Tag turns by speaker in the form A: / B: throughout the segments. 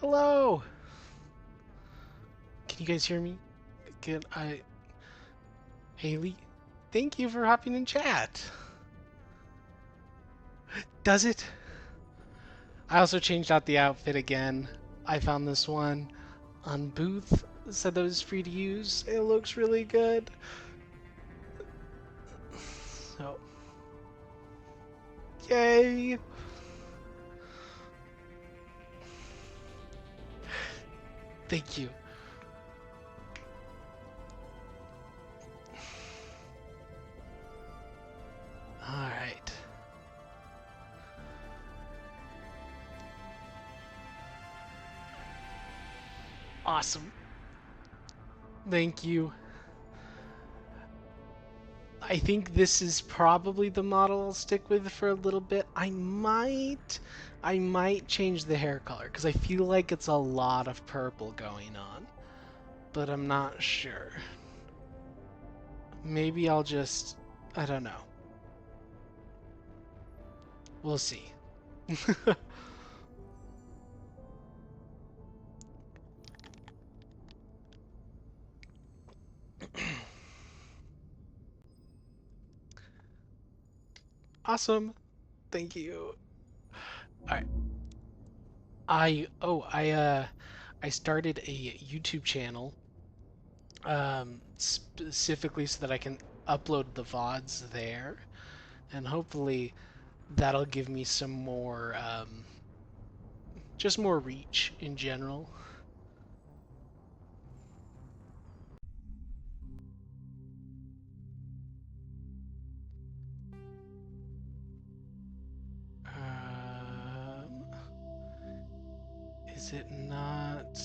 A: Hello! Can you guys hear me? Haley, thank you for hopping in chat. Does it? I also changed out the outfit again. I found this one on Booth. Said that it was free to use. It looks really good. So, yay! Thank you. Alright. Awesome. Thank you. I think this is probably the model I'll stick with for a little bit. I might change the hair color because I feel like it's a lot of purple going on, but I'm not sure. Maybe I'll just, I don't know. We'll see. Awesome. Thank you. All right. I started a YouTube channel specifically so that I can upload the VODs there, and hopefully that'll give me some more just more reach in general. Um, is it not?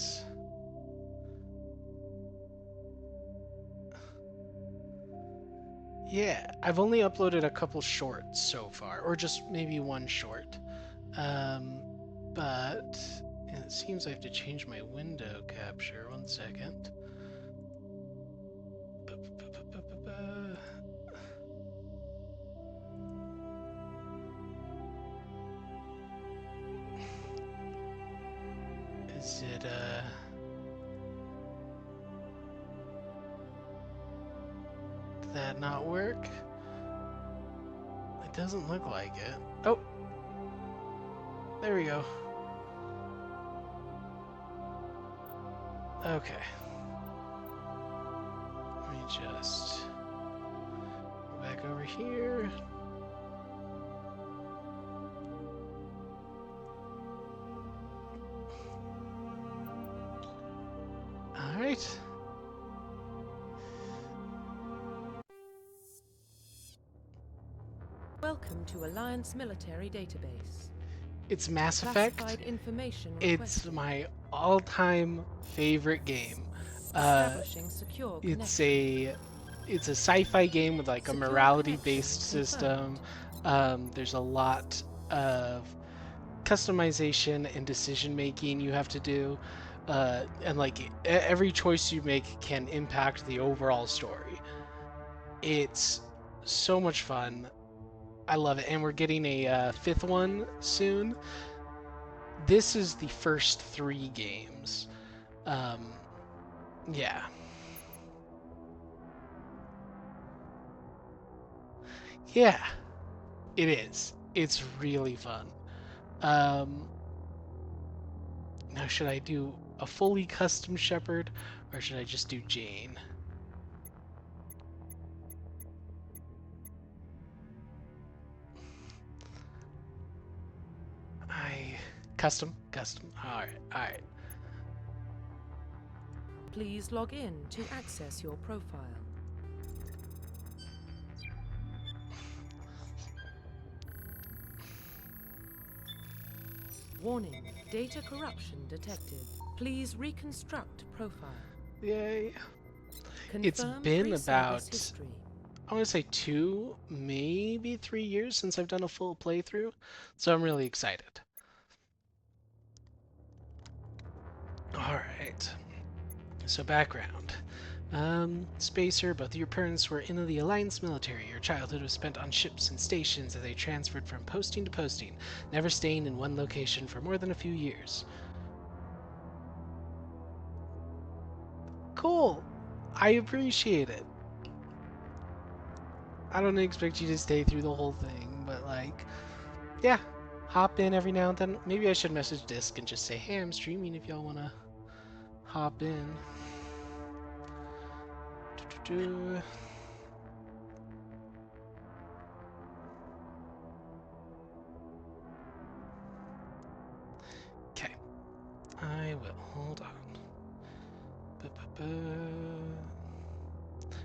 A: Yeah, I've only uploaded a couple shorts so far, or just maybe one short. Um, but it seems I have to change my window capture. 1 second. Is it did that not work? It doesn't look like it. Oh, there we go. Okay. Let me just go back over here. All right.
B: Welcome to Alliance Military Database.
A: It's Mass Effect.
B: Information
A: it's
B: requested.
A: my all-time favorite game.
B: Establishing secure connection.
A: It's a sci-fi game with like a
B: Secure
A: morality-based
B: connection
A: system.
B: confirmed.
A: There's a lot of customization and decision making you have to do, and like every choice you make can impact the overall story. It's so much fun. I love it, and we're getting a fifth one soon. This is the first 3 games. Um, yeah. Yeah, it is. It's really fun. Um, Now, should I do a fully custom Shepherd, or should I just do Jane? Custom. All right.
B: Please log in to access your profile. Warning, data corruption detected. Please reconstruct profile.
A: Yay. It's
B: Confirm
A: been
B: pre-service
A: about,
B: history.
A: I want to say 2, maybe 3 years since I've done a full playthrough, so I'm really excited. All right. So background. Spacer, both of your parents were in the Alliance military. Your childhood was spent on ships and stations as they transferred from posting to posting, never staying in one location for more than a few years. cool. I appreciate it. I don't expect you to stay through the whole thing, but like, yeah, hop in every now and then. Maybe I should message Disc and just say, hey, I'm streaming if y'all wanna hop in. Okay, I will. Hold on.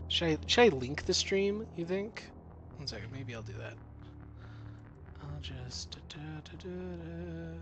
A: Should I link the stream, you think? One second, maybe I'll do that. I'll just... and then...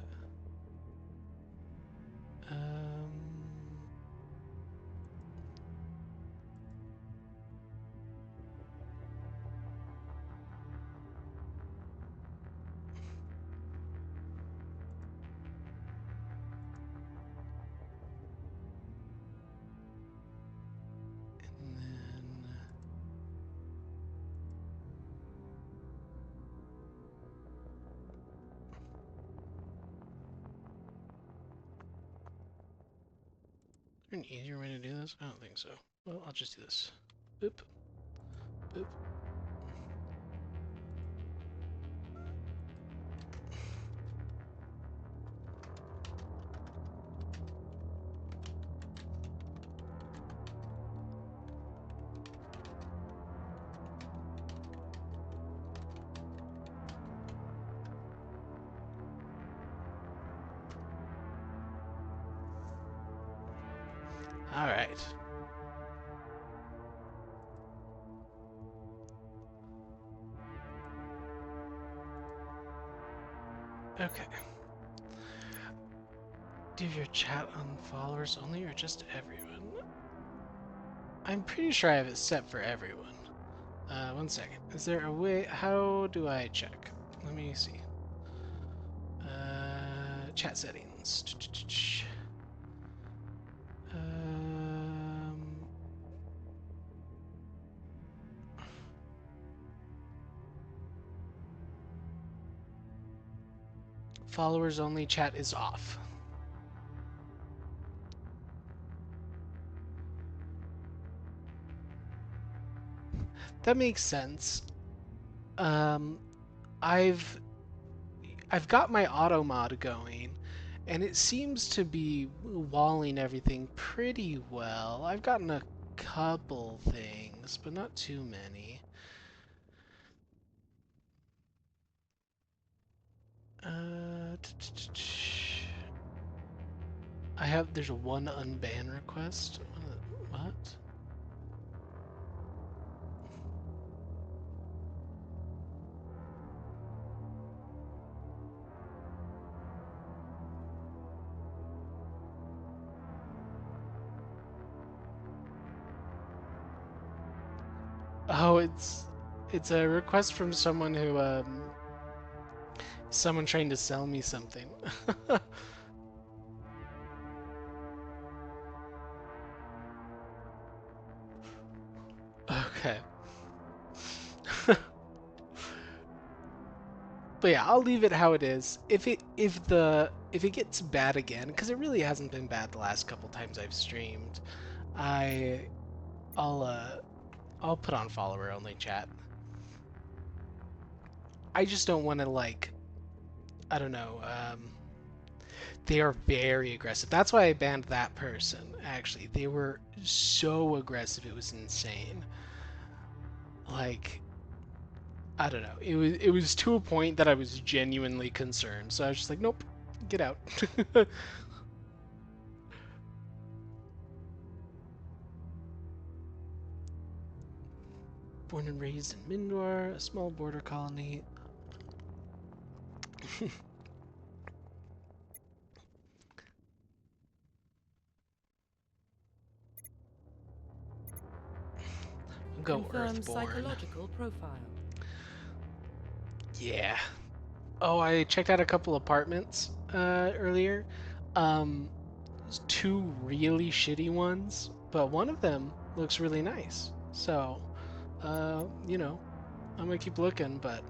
A: Is there an easier way to do this? I don't think so. Well, I'll just do this. Boop. Boop. Alright. Okay. Do your chat on followers only or just everyone? I'm pretty sure I have it set for everyone. One second. Is there a way? How do I check? Let me see. Chat settings. Um, followers only chat is off. That makes sense. Um, I've got my auto mod going, and it seems to be walling everything pretty well. I've gotten a couple things, but not too many. There's a one unban request. What? Oh, it's a request from someone who someone trying to sell me something. Okay. But yeah, I'll leave it how it is. If it gets bad again, because it really hasn't been bad the last couple times I've streamed, I I'll put on follower only chat. I just don't want to like, I don't know. They are very aggressive. That's why I banned that person. Actually, they were so aggressive, it was insane. Like, I don't know. It was to a point that I was genuinely concerned. So I was just like, nope, get out. Born and raised in Mindor, a small border colony. Go
B: Confirm
A: Earthborn.
B: psychological profile.
A: Yeah. Oh, I checked out a couple apartments earlier. There's two really shitty ones, but one of them looks really nice. So, you know, I'm gonna keep looking, but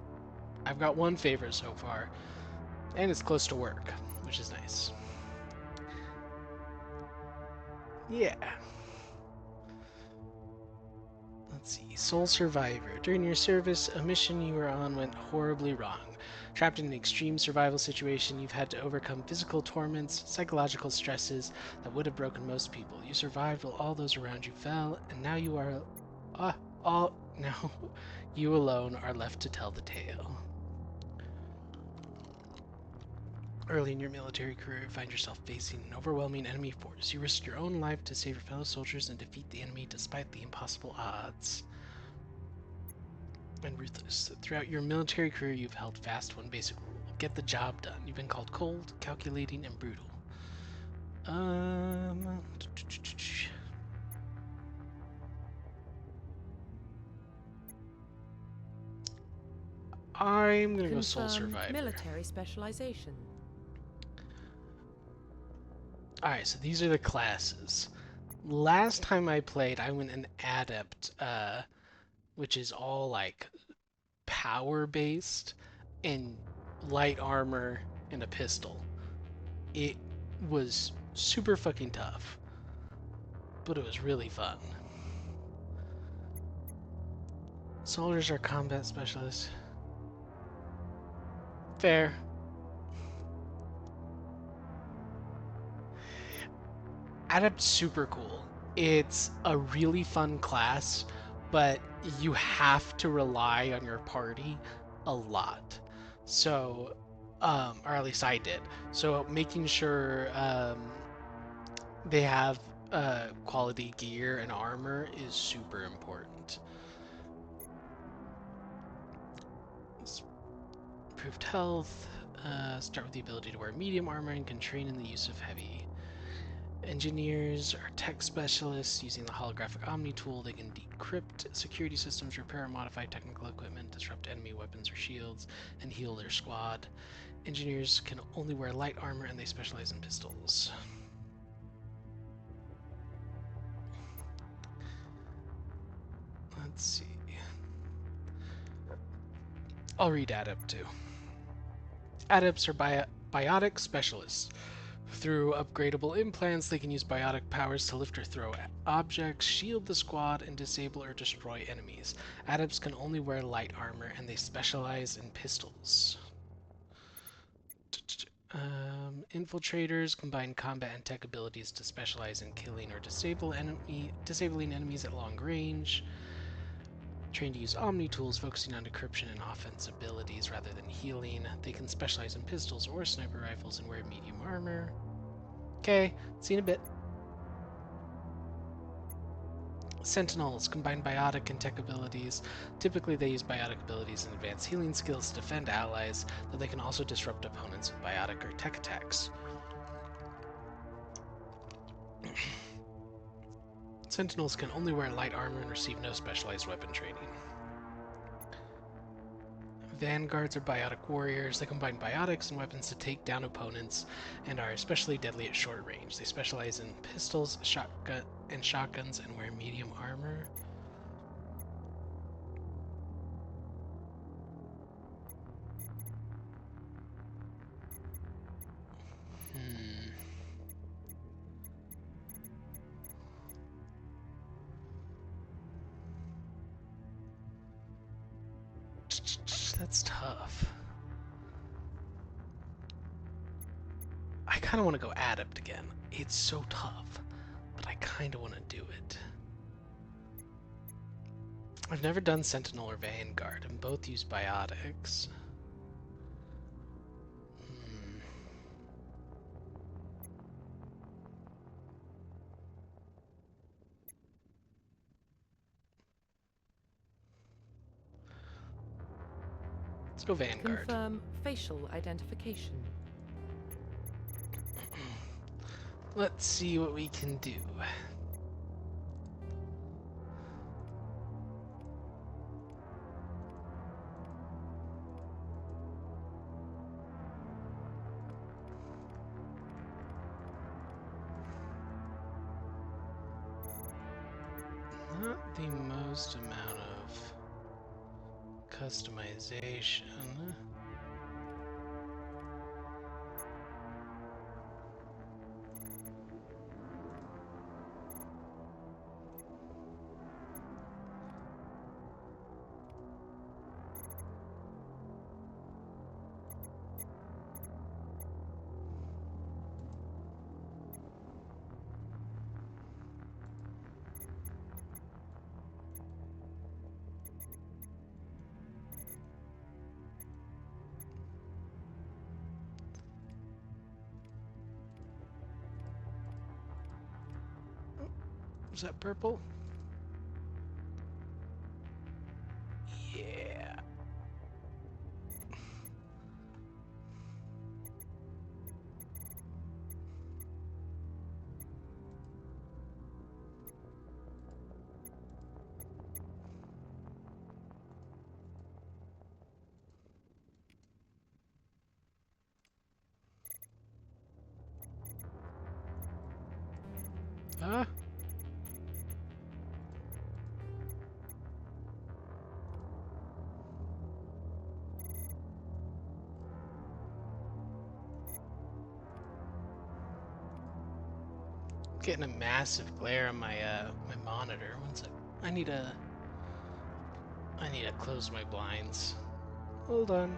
A: I've got one favorite so far, and it's close to work, which is nice. Yeah. Let's see. Sole survivor. During your service, a mission you were on went horribly wrong. Trapped in an extreme survival situation, you've had to overcome physical torments, psychological stresses that would have broken most people. You survived while all those around you fell, and now you are all now you alone are left to tell the tale. Early in your military career, you find yourself facing an overwhelming enemy force. You risk your own life to save your fellow soldiers and defeat the enemy despite the impossible odds. And ruthless. Throughout your military career, you've held fast one basic rule. Get the job done. You've been called cold, calculating, and brutal. I'm gonna go Soul Survivor.
B: Military specialization.
A: Alright, so these are the classes. Last time I played, I went an Adept, which is all like power based and light armor and a pistol. It was super fucking tough, but it was really fun. Soldiers are combat specialists. Fair. Adept's super cool. It's a really fun class, but you have to rely on your party a lot. So, or at least I did. So making sure they have quality gear and armor is super important. Improved health. Start with the ability to wear medium armor and can train in the use of heavy. Engineers are tech specialists. Using the holographic Omni tool, they can decrypt security systems, repair and modify technical equipment, disrupt enemy weapons or shields, and heal their squad. Engineers can only wear light armor and they specialize in pistols. Let's see. I'll read Adept too. Adepts are biotic specialists. Through upgradable implants, they can use biotic powers to lift or throw objects, shield the squad, and disable or destroy enemies. Adepts can only wear light armor, and they specialize in pistols. Infiltrators combine combat and tech abilities to specialize in killing or disabling enemies at long range. Trained to use Omni tools, focusing on decryption and offense abilities rather than healing. They can specialize in pistols or sniper rifles and wear medium armor. Okay, seen a bit. Sentinels combine biotic and tech abilities. Typically, they use biotic abilities and advanced healing skills to defend allies, though they can also disrupt opponents with biotic or tech attacks. Sentinels can only wear light armor and receive no specialized weapon training. Vanguards are biotic warriors. They combine biotics and weapons to take down opponents and are especially deadly at short range. They specialize in pistols, shotguns, and wear medium armor. That's tough. I kind of want to go Adept again. It's so tough, but I kind of want to do it. I've never done Sentinel or Vanguard, and both use biotics. Let's go Vanguard.
B: Confirm facial identification.
A: Let's see what we can do. Not the most amount of customization. Was that purple? Yeah. Huh? Getting a massive glare on my my monitor. One sec. I need to close my blinds. Hold on.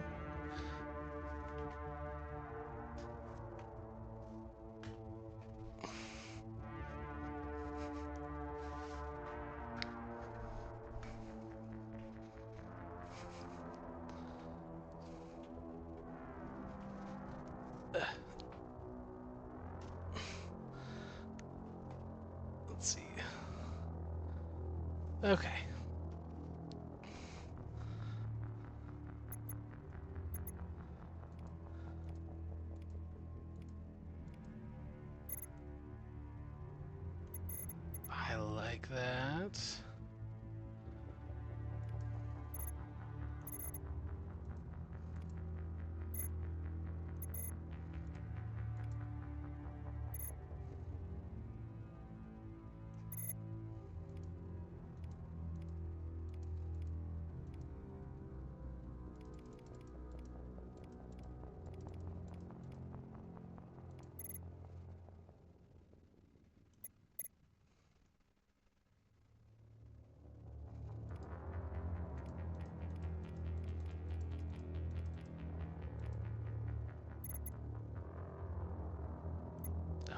A: Let's see. Okay. I like that.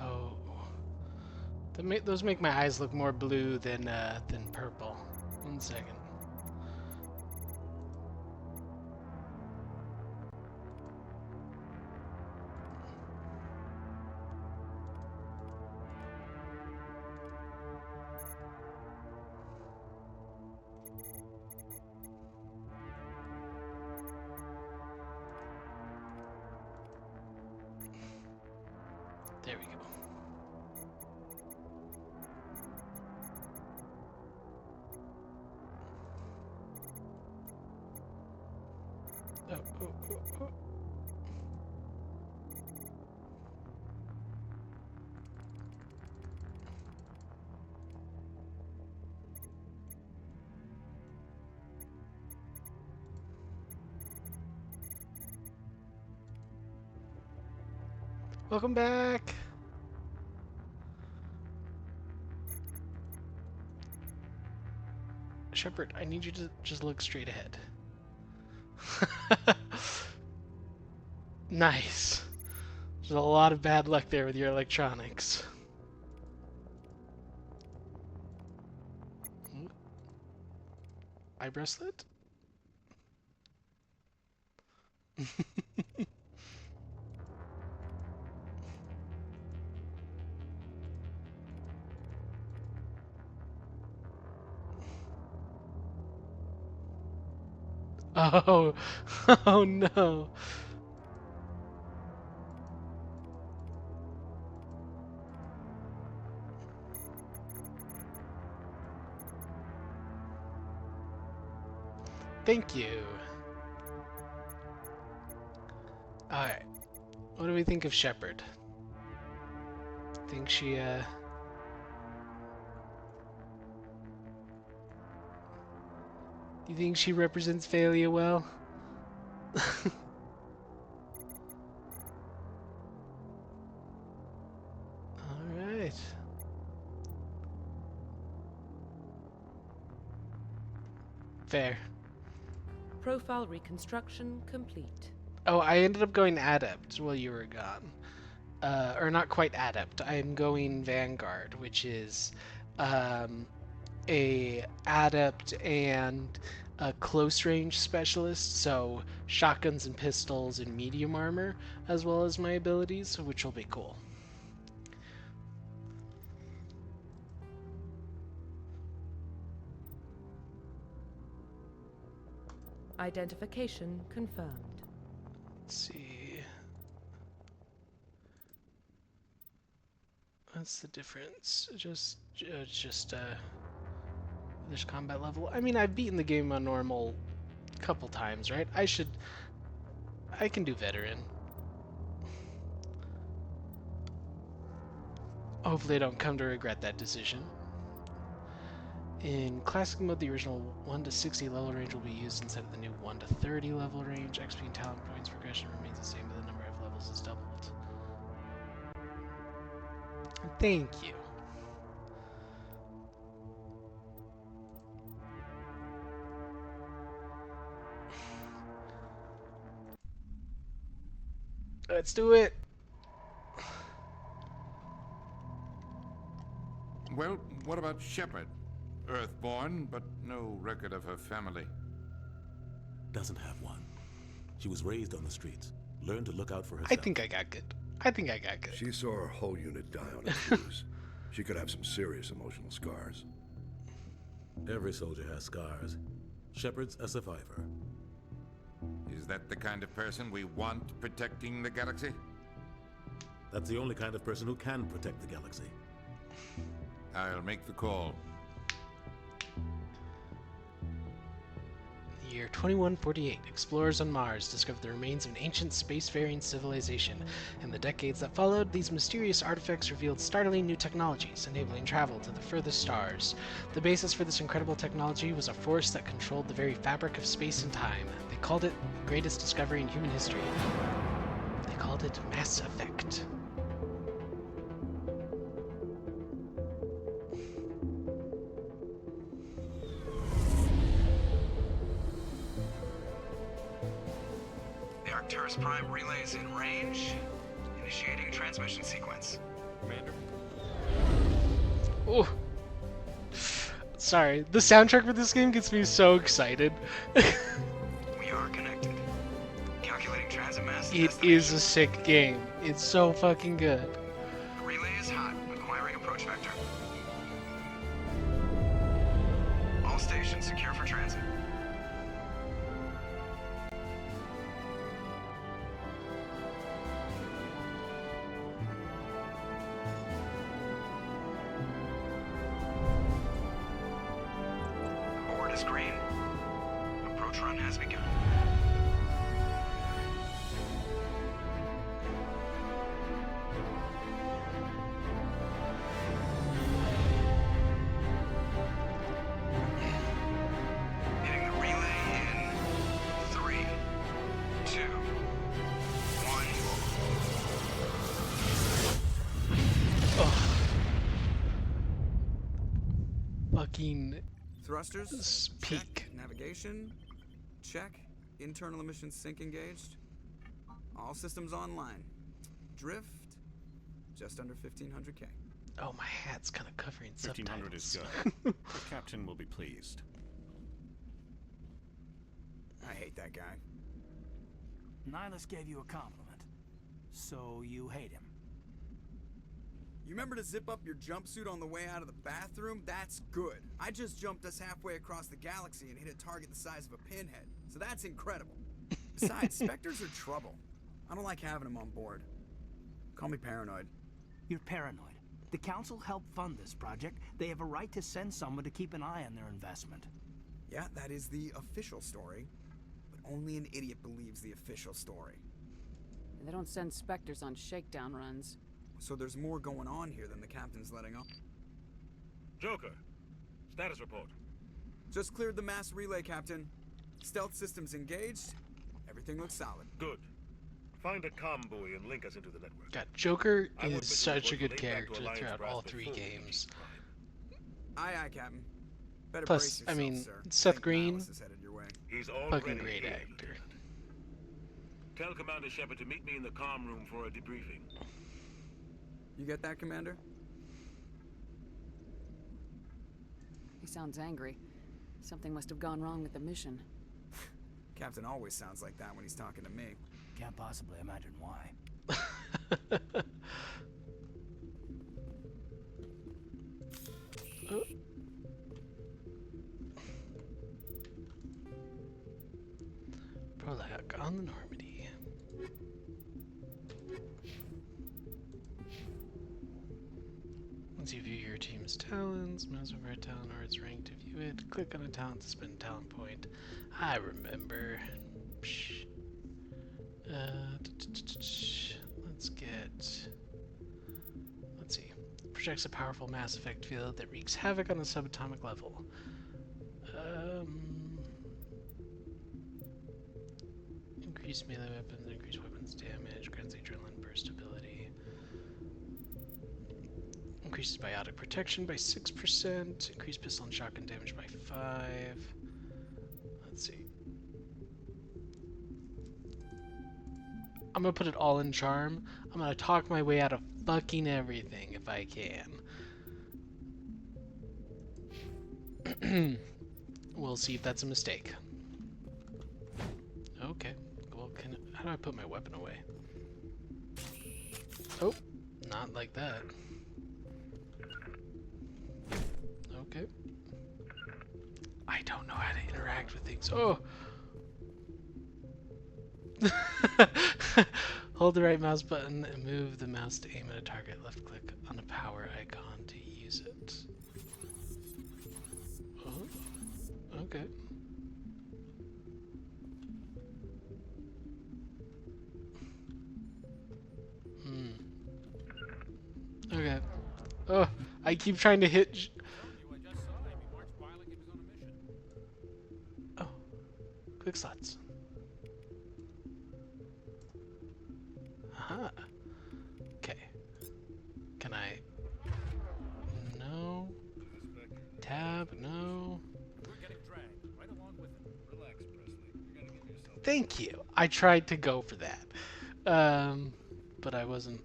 A: Oh, those make my eyes look more blue than purple. One second. There we go. Oh, oh, oh, oh. Welcome back. Shepard, I need you to just look straight ahead. Nice. There's a lot of bad luck there with your electronics. Eye bracelet? Oh, oh no. Thank you. Alright. What do we think of Shepard? Think she, Do you think she represents Faylia well? Alright. Fair.
B: Profile reconstruction complete.
A: Oh, I ended up going Adept while you were gone. Or not quite Adept. I'm going Vanguard, which is a Adept and a close range specialist, so shotguns and pistols and medium armor, as well as my abilities, which will be cool.
B: Identification confirmed.
A: Let's see. What's the difference? There's combat level. I mean, I've beaten the game on normal a couple times, right? I can do veteran. Hopefully I don't come to regret that decision. In classic mode, the original 1 to 60 level range will be used instead of the new 1 to 30 level range. XP and talent points progression remains the same, but the number of levels is doubled. Thank you. Let's do it.
C: Well, what about Shepard? Earthborn, but no record of her family.
D: Doesn't have one. She was raised on the streets. Learned to look out for herself.
A: I think I got good.
E: She saw her whole unit die on a fuse. She could have some serious emotional scars.
D: Every soldier has scars. Shepard's a survivor.
C: Is that the kind of person we want protecting the galaxy?
D: That's the only kind of person who can protect the galaxy.
C: I'll make the call.
A: The year 2148, explorers on Mars discovered the remains of an ancient spacefaring civilization. In the decades that followed, these mysterious artifacts revealed startling new technologies, enabling travel to the furthest stars. The basis for this incredible technology was a force that controlled the very fabric of space and time. They called it the greatest discovery in human history. They called it Mass Effect.
F: Arcturus Prime relays in range. Initiating transmission sequence.
C: Commander?
A: Oh. Sorry, the soundtrack for this game gets me so excited.
F: We are connected. Calculating transit mass.
A: It is a sick game. It's so fucking good.
F: Relay is hot. Acquiring approach vector. All stations secure for transit. Board is green. Approach run has begun. Hitting the relay in 3, 2, 1.
A: Fucking
G: Thrusters?
A: peak.
G: Check. Navigation? Check. Internal emissions sync engaged. All systems online. Drift? Just under 1500K.
A: Oh, my hat's kind of covering
H: 1500 is
A: subtitles.
H: good. The captain will be pleased.
G: I hate that guy.
I: Nihilus gave you a compliment. So you hate him.
G: You remember to zip up your jumpsuit on the way out of the bathroom? That's good. I just jumped us halfway across the galaxy and hit a target the size of a pinhead. So that's incredible. Besides, Spectres are trouble. I don't like having them on board. Call me paranoid.
I: You're paranoid. The Council helped fund this project. They have a right to send someone to keep an eye on their investment.
G: Yeah, that is the official story. But only an idiot believes the official story.
J: They don't send Spectres on shakedown runs.
G: So there's more going on here than the captain's letting on.
H: Joker, status report.
G: Just cleared the mass relay, Captain. Stealth systems engaged. Everything looks solid.
H: Good. Find a comm buoy and link us into the network.
A: God, Joker
H: I want
A: is
H: Mr.
A: such a
H: Wood
A: good
H: laid back to
A: character
H: Alliance
A: throughout
H: brass
A: all three
H: before we
A: games.
G: Aye, aye, Captain. Better
A: Plus,
G: brace
A: I
G: yourself,
A: mean,
G: sir.
A: Seth
G: Think
A: Green,
G: Nihilus is headed your way.
H: He's already
A: fucking great
H: here,
A: actor.
H: Lieutenant. Tell Commander Shepard to meet me in the comm room for a debriefing.
G: You get that, Commander?
J: He sounds angry. Something must have gone wrong with the mission.
G: Captain always sounds like that when he's talking to me.
I: Can't possibly imagine why.
A: Attack on the Normandy. Once you view your team's talents, mouse over a talent or its rank to view it. Click on a talent to spend a talent point. I remember. Psh. Let's get. Let's see. Projects a powerful mass effect field that wreaks havoc on a subatomic level. Increase melee weapons, increase weapons damage, grants adrenaline burst ability. Increases biotic protection by 6%, increase pistol and shotgun damage by 5. Let's see. I'm gonna put it all in charm. I'm gonna talk my way out of fucking everything if I can. We'll see if that's a mistake. Okay. Well, how do I put my weapon away? Oh, not like that. Okay. I don't know how to interact with things. Oh! Hold the right mouse button and move the mouse to aim at a target. Left click on a power icon to use it. Oh, okay. Okay. Oh, I keep trying to hit. Oh, quick slots. Aha. Okay. Can I? No. Tab? No. Thank you. I tried to go for that, but I wasn't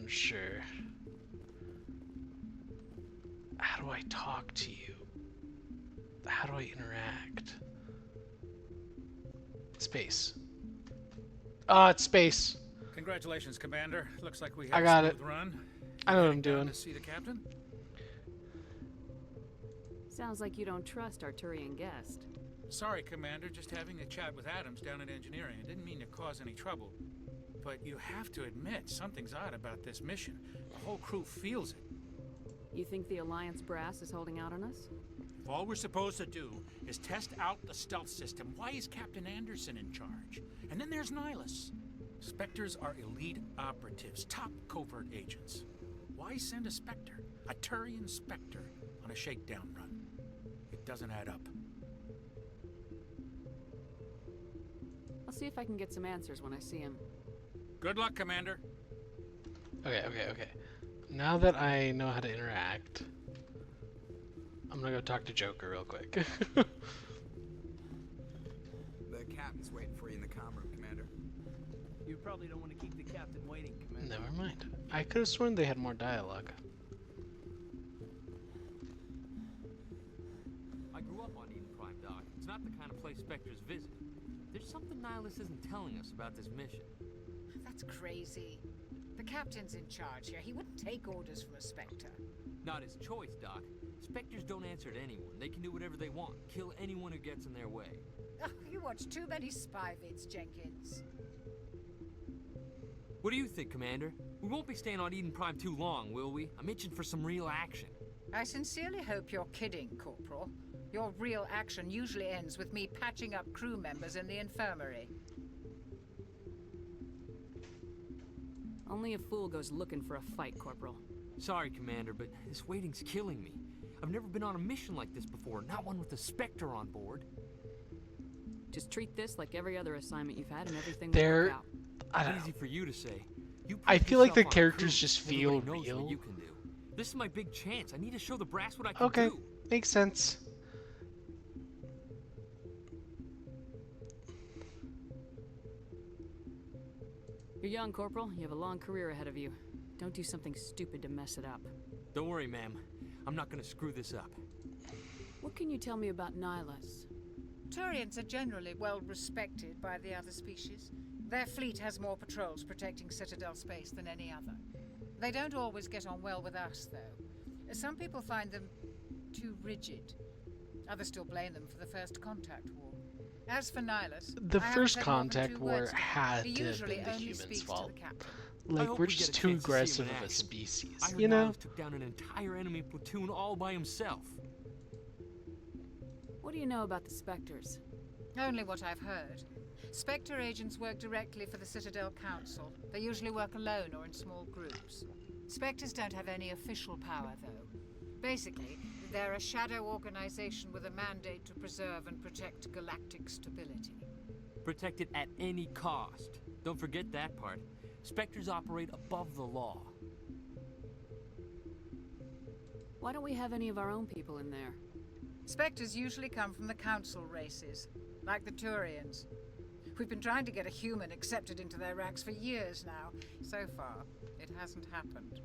A: sure. How do I talk to you? How do I interact? Space. Ah, it's space.
K: Congratulations, Commander. Looks like we
A: I
K: had
A: got
K: a
A: it.
K: smooth run.
A: I know what I'm doing.
K: To see the captain?
J: Sounds like you don't trust Arturian guest.
K: Sorry, Commander. Just having a chat with Adams down at engineering. I didn't mean to cause any trouble. But you have to admit, something's odd about this mission. The whole crew feels it.
J: You think the Alliance brass is holding out on us?
K: If all we're supposed to do is test out the stealth system, why is Captain Anderson in charge? And then there's Nihilus. Spectres are elite operatives, top covert agents. Why send a Spectre, a Turian Spectre, on a shakedown run? It doesn't add up.
J: I'll see if I can get some answers when I see him.
K: Good luck, Commander.
A: Okay. Now that I know how to interact, I'm gonna go talk to Joker real quick.
G: The captain's waiting for you in the comm room, Commander.
I: You probably don't want to keep the captain waiting, Commander.
A: Never mind. I could have sworn they had more dialogue.
L: I grew up on Eden Prime, Doc. It's not the kind of place Spectres visit. There's something Nihilus isn't telling us about this mission.
M: That's crazy. The captain's in charge here. He wouldn't take orders from a Spectre.
L: Not his choice, Doc. Spectres don't answer to anyone. They can do whatever they want. Kill anyone who gets in their way.
M: Oh, you watch too many spy vids, Jenkins.
L: What do you think, Commander? We won't be staying on Eden Prime too long, will we? I'm itching for some real action.
M: I sincerely hope you're kidding, Corporal. Your real action usually ends with me patching up crew members in the infirmary.
J: Only a fool goes looking for a fight, Corporal.
L: Sorry, Commander, but this waiting's killing me. I've never been on a mission like this before, not one with a Spectre on board.
J: Just treat this like every other assignment you've had and everything will work out.
A: I don't know.
L: Easy for you to say. You
A: I feel like the
L: yourself on a
A: characters
L: crew,
A: just feel
L: everybody knows
A: real.
L: what you can do. This is my big chance. I need to show the brass what I can
A: Okay,
L: do.
A: makes sense.
J: You're young, Corporal. You have a long career ahead of you. Don't do something stupid to mess it up.
L: Don't worry, ma'am. I'm not gonna screw this up.
J: What can you tell me about Nihilus?
M: Turians are generally well respected by the other species. Their fleet has more patrols protecting Citadel space than any other. They don't always get on well with us, though. Some people find them too rigid. Others still blame them for the First Contact War. As for Nihilus,
A: The
M: I haven't
A: first
M: said more than
A: contact
M: 2
A: war
M: words to him.
A: had
M: He
A: to have
M: usually
A: been the
M: only
A: humans'
M: speaks to
A: fault.
M: the captain.
I: I
A: Like,
I: hope
A: we're
I: we get
A: just
I: a
A: too
I: chance to see him
A: aggressive
I: in
A: of a
I: action.
A: species,
I: I heard
A: you know?
I: Nihilus took down an entire enemy platoon all by himself.
J: What do you know about the Spectres?
M: Only what I've heard. Spectre agents work directly for the Citadel Council. They usually work alone or in small groups. Spectres don't have any official power, though. Basically, they're a shadow organization with a mandate to preserve and protect galactic stability.
L: Protect it at any cost. Don't forget that part. Spectres operate above the law.
J: Why don't we have any of our own people in there?
M: Spectres usually come from the Council races, like the Turians. We've been trying to get a human accepted into their ranks for years now. So far, it hasn't happened.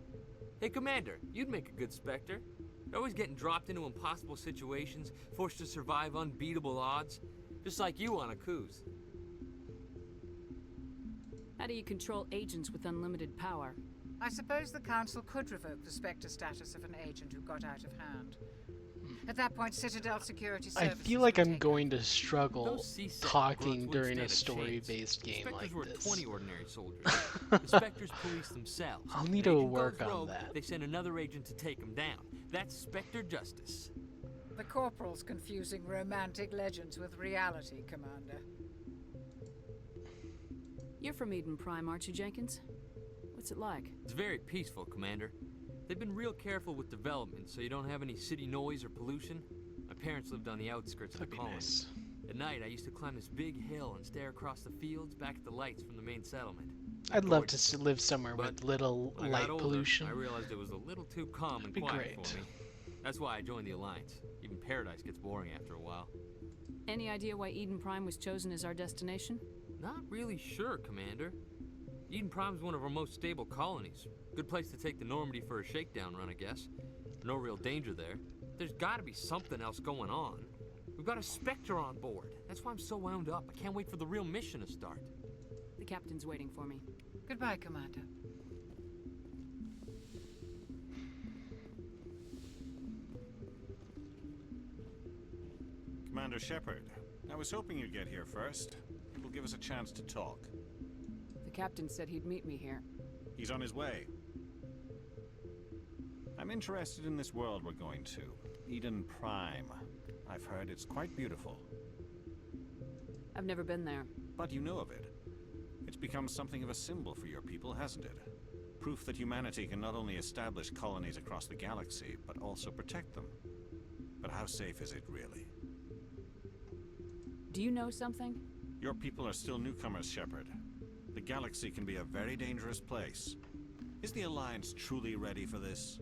L: Hey, Commander, you'd make a good Spectre. You're always getting dropped into impossible situations, forced to survive unbeatable odds. Just like you on a cruise.
J: How do you control agents with unlimited power?
M: I suppose the Council could revoke the Spectre status of an agent who got out of hand. At that point, Citadel Security
A: I
M: Services
A: feel like
M: would
A: I'm
M: take
A: going to struggle
L: Those C-set
A: talking
L: grunts
A: during a
L: wouldn't stand chance.
A: story-based game
L: The
A: like
L: Spectres were
A: this.
L: 20 ordinary soldiers. The Spectres police themselves.
A: I'll need
L: An
A: to
L: agent
A: work
L: goes
A: on
L: rogue,
A: that.
L: They send another agent to take him down. That's Spectre justice.
M: The Corporal's confusing romantic legends with reality, Commander.
J: You're from Eden Prime, aren't you, Jenkins? What's it like?
L: It's very peaceful, Commander. They've been real careful with development, so you don't have any city noise or pollution. My parents lived on the outskirts of the colony.
A: Nice.
L: At night, I used to climb this big hill and stare across the fields back at the lights from the main settlement.
A: I'd love to live somewhere
L: But
A: with little
L: when I
A: light
L: got older,
A: pollution.
L: I realized it was a little too calm and
A: Be
L: quiet
A: great.
L: for me. That's why I joined the Alliance. Even Paradise gets boring after a while.
J: Any idea why Eden Prime was chosen as our destination?
L: Not really sure, Commander. Eden Prime's one of our most stable colonies. Good place to take the Normandy for a shakedown run, I guess. No real danger there. There's gotta be something else going on. We've got a Spectre on board. That's why I'm so wound up. I can't wait for the real mission to start.
J: The captain's waiting for me.
M: Goodbye, Commander.
N: Commander Shepard, I was hoping you'd get here first. It will give us a chance to talk.
J: The captain said he'd meet me here.
N: He's on his way. I'm interested in this world we're going to. Eden Prime. I've heard it's quite beautiful.
J: I've never been there.
N: But you know of it. It's become something of a symbol for your people, hasn't it? Proof that humanity can not only establish colonies across the galaxy, but also protect them. But how safe is it, really?
J: Do you know something?
N: Your people are still newcomers, Shepard. The galaxy can be a very dangerous place. Is the Alliance truly ready for this?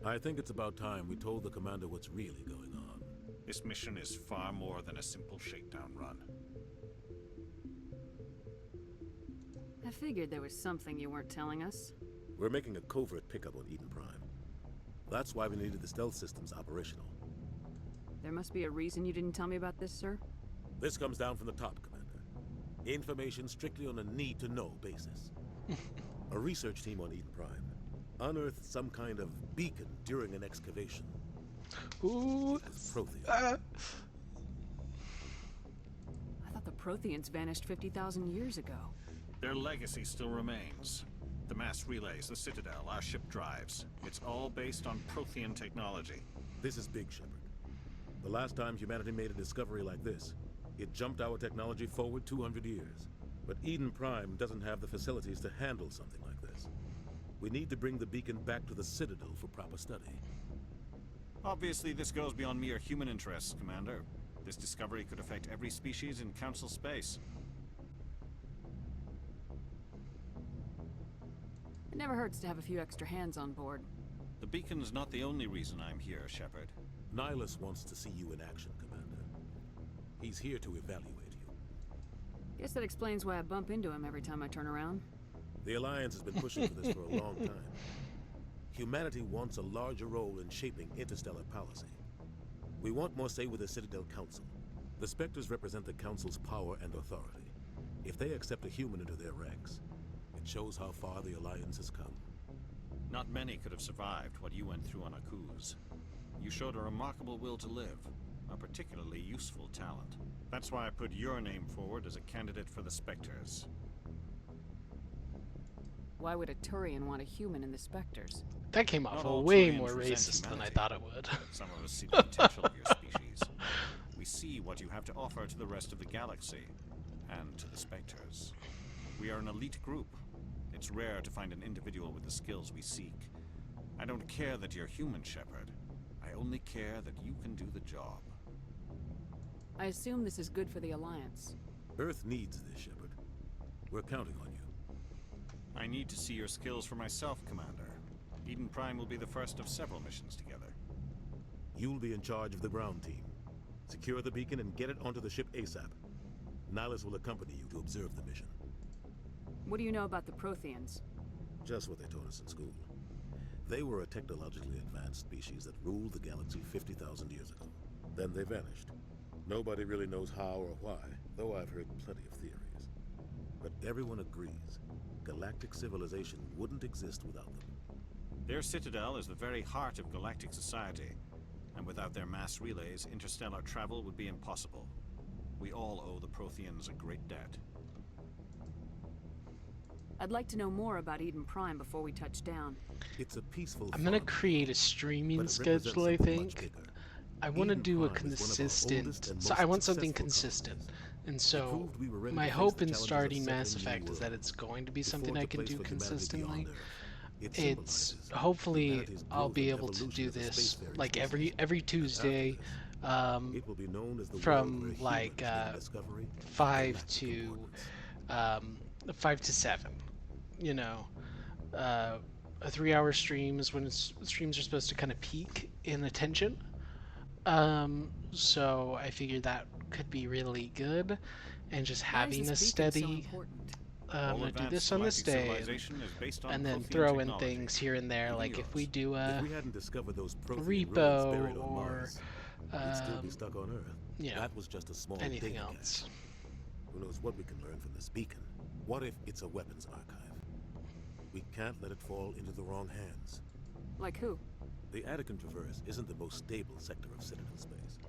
D: I think it's about time we told the commander what's really going on.
N: This mission is far more than a simple shakedown run.
J: I figured there was something you weren't telling us.
D: We're making a covert pickup on Eden Prime. That's why we needed the stealth systems operational.
J: There must be a reason you didn't tell me about this, sir?
D: This comes down from the top, Commander. Information strictly on a need-to-know basis. A research team on Eden Prime unearthed some kind of beacon during an excavation.
A: Ooh.
D: Prothean.
J: I thought the Protheans vanished 50,000 years ago.
N: Their legacy still remains. The mass relays, the Citadel, our ship drives. It's all based on Prothean technology.
D: This is big, Shepard. The last time humanity made a discovery like this, it jumped our technology forward 200 years. But Eden Prime doesn't have the facilities to handle something like this. We need to bring the beacon back to the Citadel for proper study.
N: Obviously, this goes beyond mere human interests, Commander. This discovery could affect every species in Council space.
J: It never hurts to have a few extra hands on board.
N: The beacon's not the only reason I'm here, Shepard.
D: Nihilus wants to see you in action, Commander. He's here to evaluate you.
J: Guess that explains why I bump into him every time I turn around.
D: The Alliance has been pushing for this for a long time. Humanity wants a larger role in shaping interstellar policy. We want more say with the Citadel Council. The Spectres represent the Council's power and authority. If they accept a human into their ranks, it shows how far the Alliance has come.
N: Not many could have survived what you went through on Akuz. You showed a remarkable will to live, a particularly useful talent. That's why I put your name forward as a candidate for the Spectres.
J: Why would a Turian want a human in the Spectres?
A: That came off
N: Not all
A: way
N: Turians
A: more
N: resent
A: racist than I
N: humanity.
A: thought it would.
N: Some of us see the potential of your species. We see what you have to offer to the rest of the galaxy, and to the Spectres. We are an elite group. It's rare to find an individual with the skills we seek. I don't care that you're human, Shepard. I only care that you can do the job.
J: I assume this is good for the Alliance.
D: Earth needs this, Shepard. We're counting on you.
N: I need to see your skills for myself, Commander. Eden Prime will be the first of several missions together.
D: You'll be in charge of the ground team. Secure the beacon and get it onto the ship ASAP. Nihilus will accompany you to observe the mission.
J: What do you know about the Protheans?
D: Just what they taught us in school. They were a technologically advanced species that ruled the galaxy 50,000 years ago. Then they vanished. Nobody really knows how or why, though I've heard plenty of theories. But everyone agrees, galactic civilization wouldn't exist without them.
N: Their citadel is the very heart of galactic society, and without their mass relays, interstellar travel would be impossible. We all owe the Protheans a great debt.
J: I'd like to know more about Eden Prime before we touch down.
D: It's a peaceful
A: I'm gonna create a streaming schedule, I think. I want to do a consistent, so I want something consistent. And so my hope in starting Mass Effect is that it's going to be something I can do consistently. It's hopefully I'll be able to do this like every Tuesday from like 5 to 7. You know, a 3-hour stream is when streams are supposed to kind of peak in attention. So I figured that could be really good, and just having a steady. I'm gonna do this on this day, and then throw in things here and there, like if we do a repo or
D: stuck on Earth.
A: you know,
D: That was just a small
A: anything
D: data
A: else.
D: cache. Who knows what we can learn from this beacon? What if it's a weapons archive? We can't let it fall into the wrong hands.
J: Like who?
D: The Attican Traverse isn't the most stable sector of Citadel space.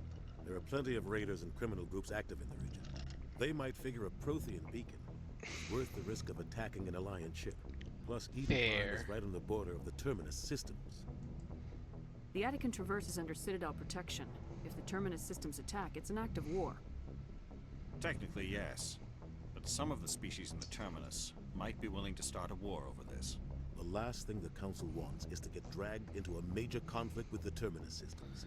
D: There are plenty of raiders and criminal groups active in the region. They might figure a Prothean beacon is worth the risk of attacking an Alliance ship. Plus, Eden Prime is right on the border of the Terminus systems.
J: The Attican Traverse is under Citadel protection. If the Terminus systems attack, it's an act of war.
N: Technically, yes. But some of the species in the Terminus might be willing to start a war over this.
D: The last thing the Council wants is to get dragged into a major conflict with the Terminus systems.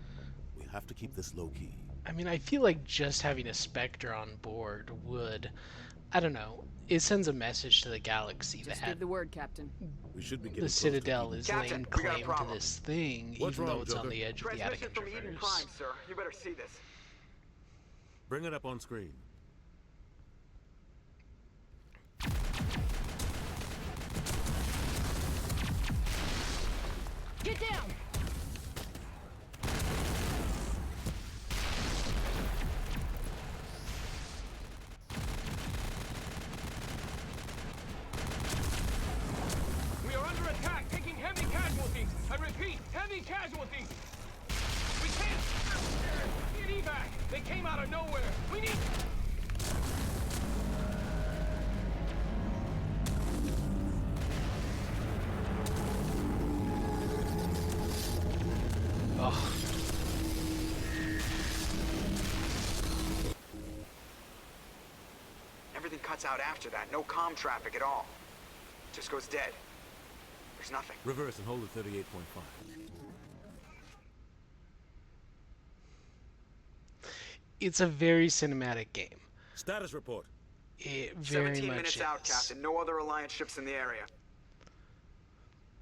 D: We have to keep this low-key.
A: I mean, I feel like just having a Spectre on board would, I don't know, it sends a message to the galaxy
J: Just
A: that
J: give the word, Captain.
D: We should be
A: the Citadel is laying claim to this thing,
D: What's
A: even
D: wrong,
A: though it's on
D: Joker?
A: the edge of the
G: Transmission
A: Attican
G: from Eden
A: Traverse.
G: Prime, sir. You better see this.
D: Bring it up on screen.
O: Get down!
P: We are under attack, taking heavy casualties. I repeat, heavy casualties. We can't get evac. They came out of nowhere. We need.
A: Oh.
F: Everything cuts out after that. No comm traffic at all. Just goes dead. There's nothing.
D: Reverse and hold at 38.5.
A: It's a very cinematic game.
D: Status report.
A: It very
F: 17
A: much
F: minutes
A: is.
F: out, Captain. No other Alliance ships in the area.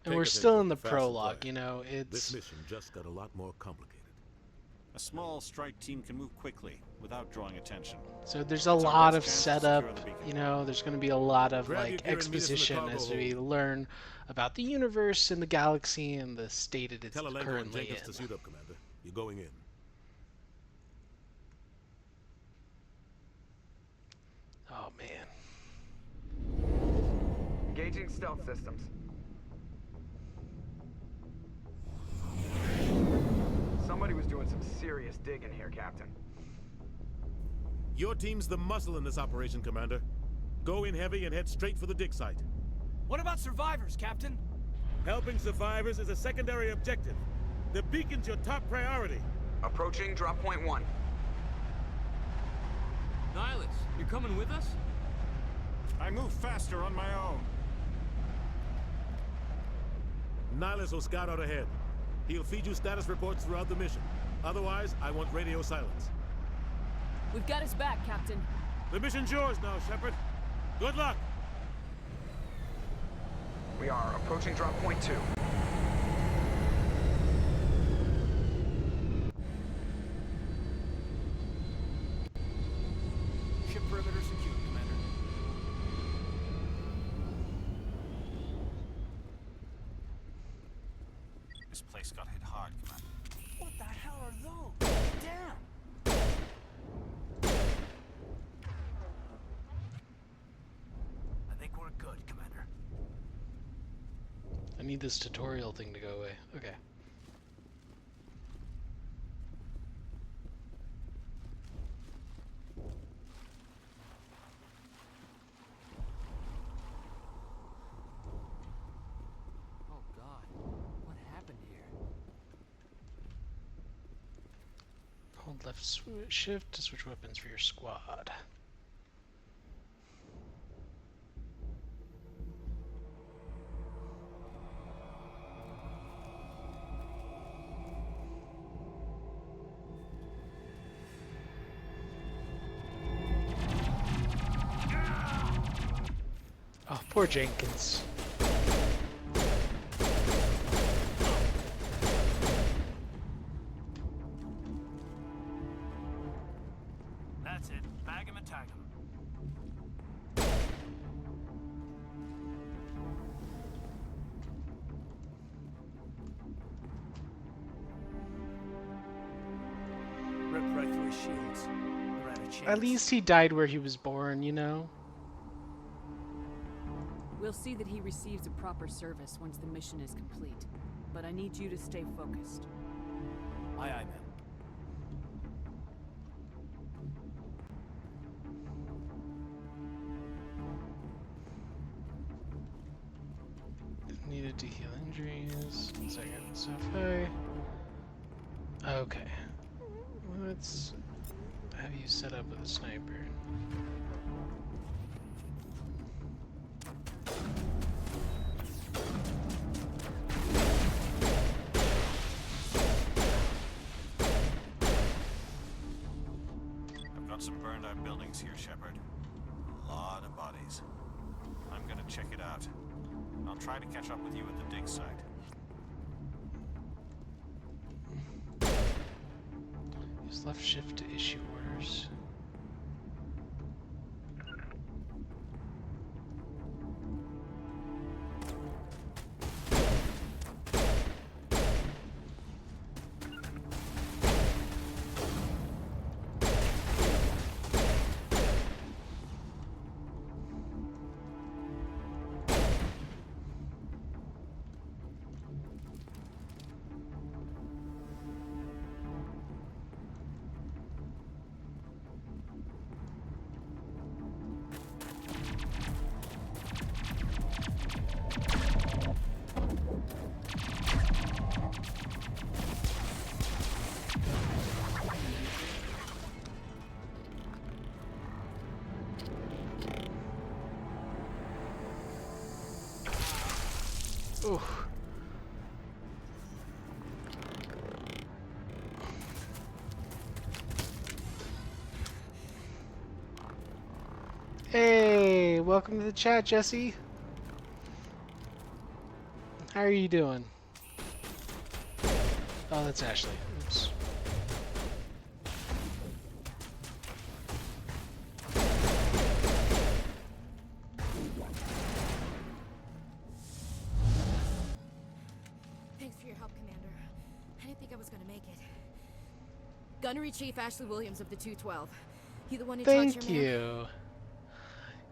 A: And
D: Take
A: we're
D: us
A: still
D: into
A: in the
D: fast
A: prologue,
D: and
A: you know,
D: This
A: it's...
D: mission just got a lot more complicated.
N: A small strike team can move quickly without drawing attention.
A: So there's a
N: It's our
A: lot
N: best
A: of
N: chance to
A: setup,
N: secure the beacon.
A: you know, there's going to be a lot of
D: Grab your
A: like
D: gear and meet us in the
A: exposition
D: cargo
A: as we
D: hold.
A: learn about the universe and the galaxy and the state it's
D: Tell Allegro and
A: currently
D: Jenkins
A: in.
D: to suit up, Commander. You're going in.
A: Oh man.
F: Engaging stealth systems. Somebody was doing some serious digging here, Captain.
D: Your team's the muscle in this operation, Commander. Go in heavy and head straight for the dig site.
I: What about survivors, Captain?
D: Helping survivors is a secondary objective. The beacon's your top priority.
F: Approaching drop point 1.
L: Nihilus, you're coming with us?
N: I move faster on my own.
D: Nihilus will scout out ahead. He'll feed you status reports throughout the mission. Otherwise, I want radio silence.
J: We've got his back, Captain.
D: The mission's yours now, Shepard. Good luck!
F: We are approaching drop point 2.
I: Ship perimeter secure, Commander.
N: This place got hit hard, Commander.
I: What the hell are those? Damn! I think we're good, Commander.
A: I need this tutorial thing to go away. Okay.
L: Oh God, what happened here?
A: Hold left shift to switch weapons for your squad. Oh, poor Jenkins.
I: That's it. Bag him and tag him. Ripped right through his shields. We're out of chance.
A: At least he died where he was born, you know?
J: We'll see that he receives a proper service once the mission is complete. But I need you to stay focused.
I: Aye, aye, ma'am.
A: Needed to heal injuries. 1 second. So if I... Okay. Let's have you set up with a sniper.
N: I've got some burned out buildings here, Shepard. A lot of bodies. I'm gonna check it out. I'll try to catch up with you at the dig site.
A: Use left shift to issue orders. Ooh. Hey, welcome to the chat, Jesse. How are you doing? Oh, that's Ashley. Oops.
O: Thanks for your help, Commander. I didn't think I was gonna make it. Gunnery Chief Ashley Williams of the 212. You the one who charged
A: Thank
O: your man?
A: you.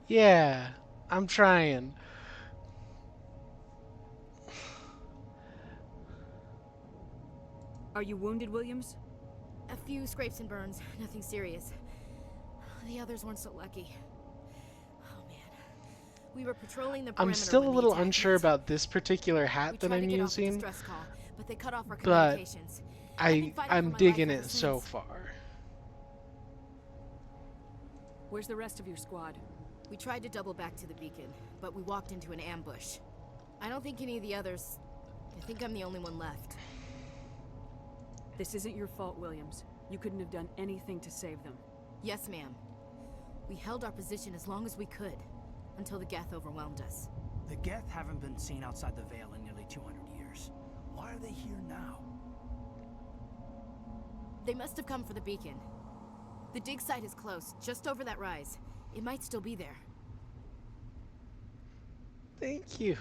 A: Yeah, I'm trying.
J: Are you wounded, Williams?
O: A few scrapes and burns, nothing serious. The others weren't so lucky. Oh man. We were patrolling the
A: I'm
O: perimeter
A: still a
O: when the
A: little
O: attack
A: unsure
O: hit.
A: about this particular hat
O: We
A: that
O: tried
A: I'm
O: to get off a
A: using,
O: distress call, but they cut off our
A: but
O: communications. I've been fighting
A: I'm
O: for my
A: digging
O: life
A: it
O: ever
A: so
O: since.
A: far.
J: Where's the rest of your squad?
O: We tried to double back to the beacon, but we walked into an ambush. I don't think any of the others... I think I'm the only one left.
J: This isn't your fault, Williams. You couldn't have done anything to save them.
O: Yes, ma'am. We held our position as long as we could, until the Geth overwhelmed us.
I: The Geth haven't been seen outside the Veil in nearly 200 years. Why are they here now?
O: They must have come for the beacon. The dig site is close, just over that rise. It might still be there.
A: Thank you.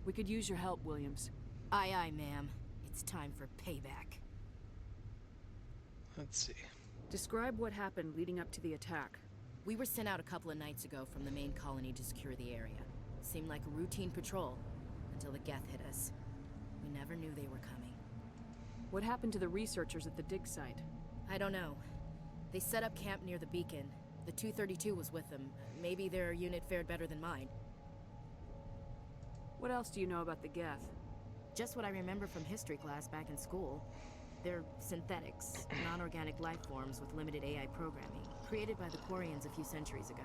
J: We could use your help, Williams.
O: Aye, aye, ma'am. It's time for payback.
A: Let's see.
J: Describe what happened leading up to the attack.
O: We were sent out a couple of nights ago from the main colony to secure the area. Seemed like a routine patrol, until the Geth hit us. We never knew they were coming.
J: What happened to the researchers at the dig site?
O: I don't know. They set up camp near the beacon. The 232 was with them. Maybe their unit fared better than mine.
J: What else do you know about the Geth?
O: Just what I remember from history class back in school. They're synthetics, non-organic life forms with limited AI programming, created by the Quarians a few centuries ago.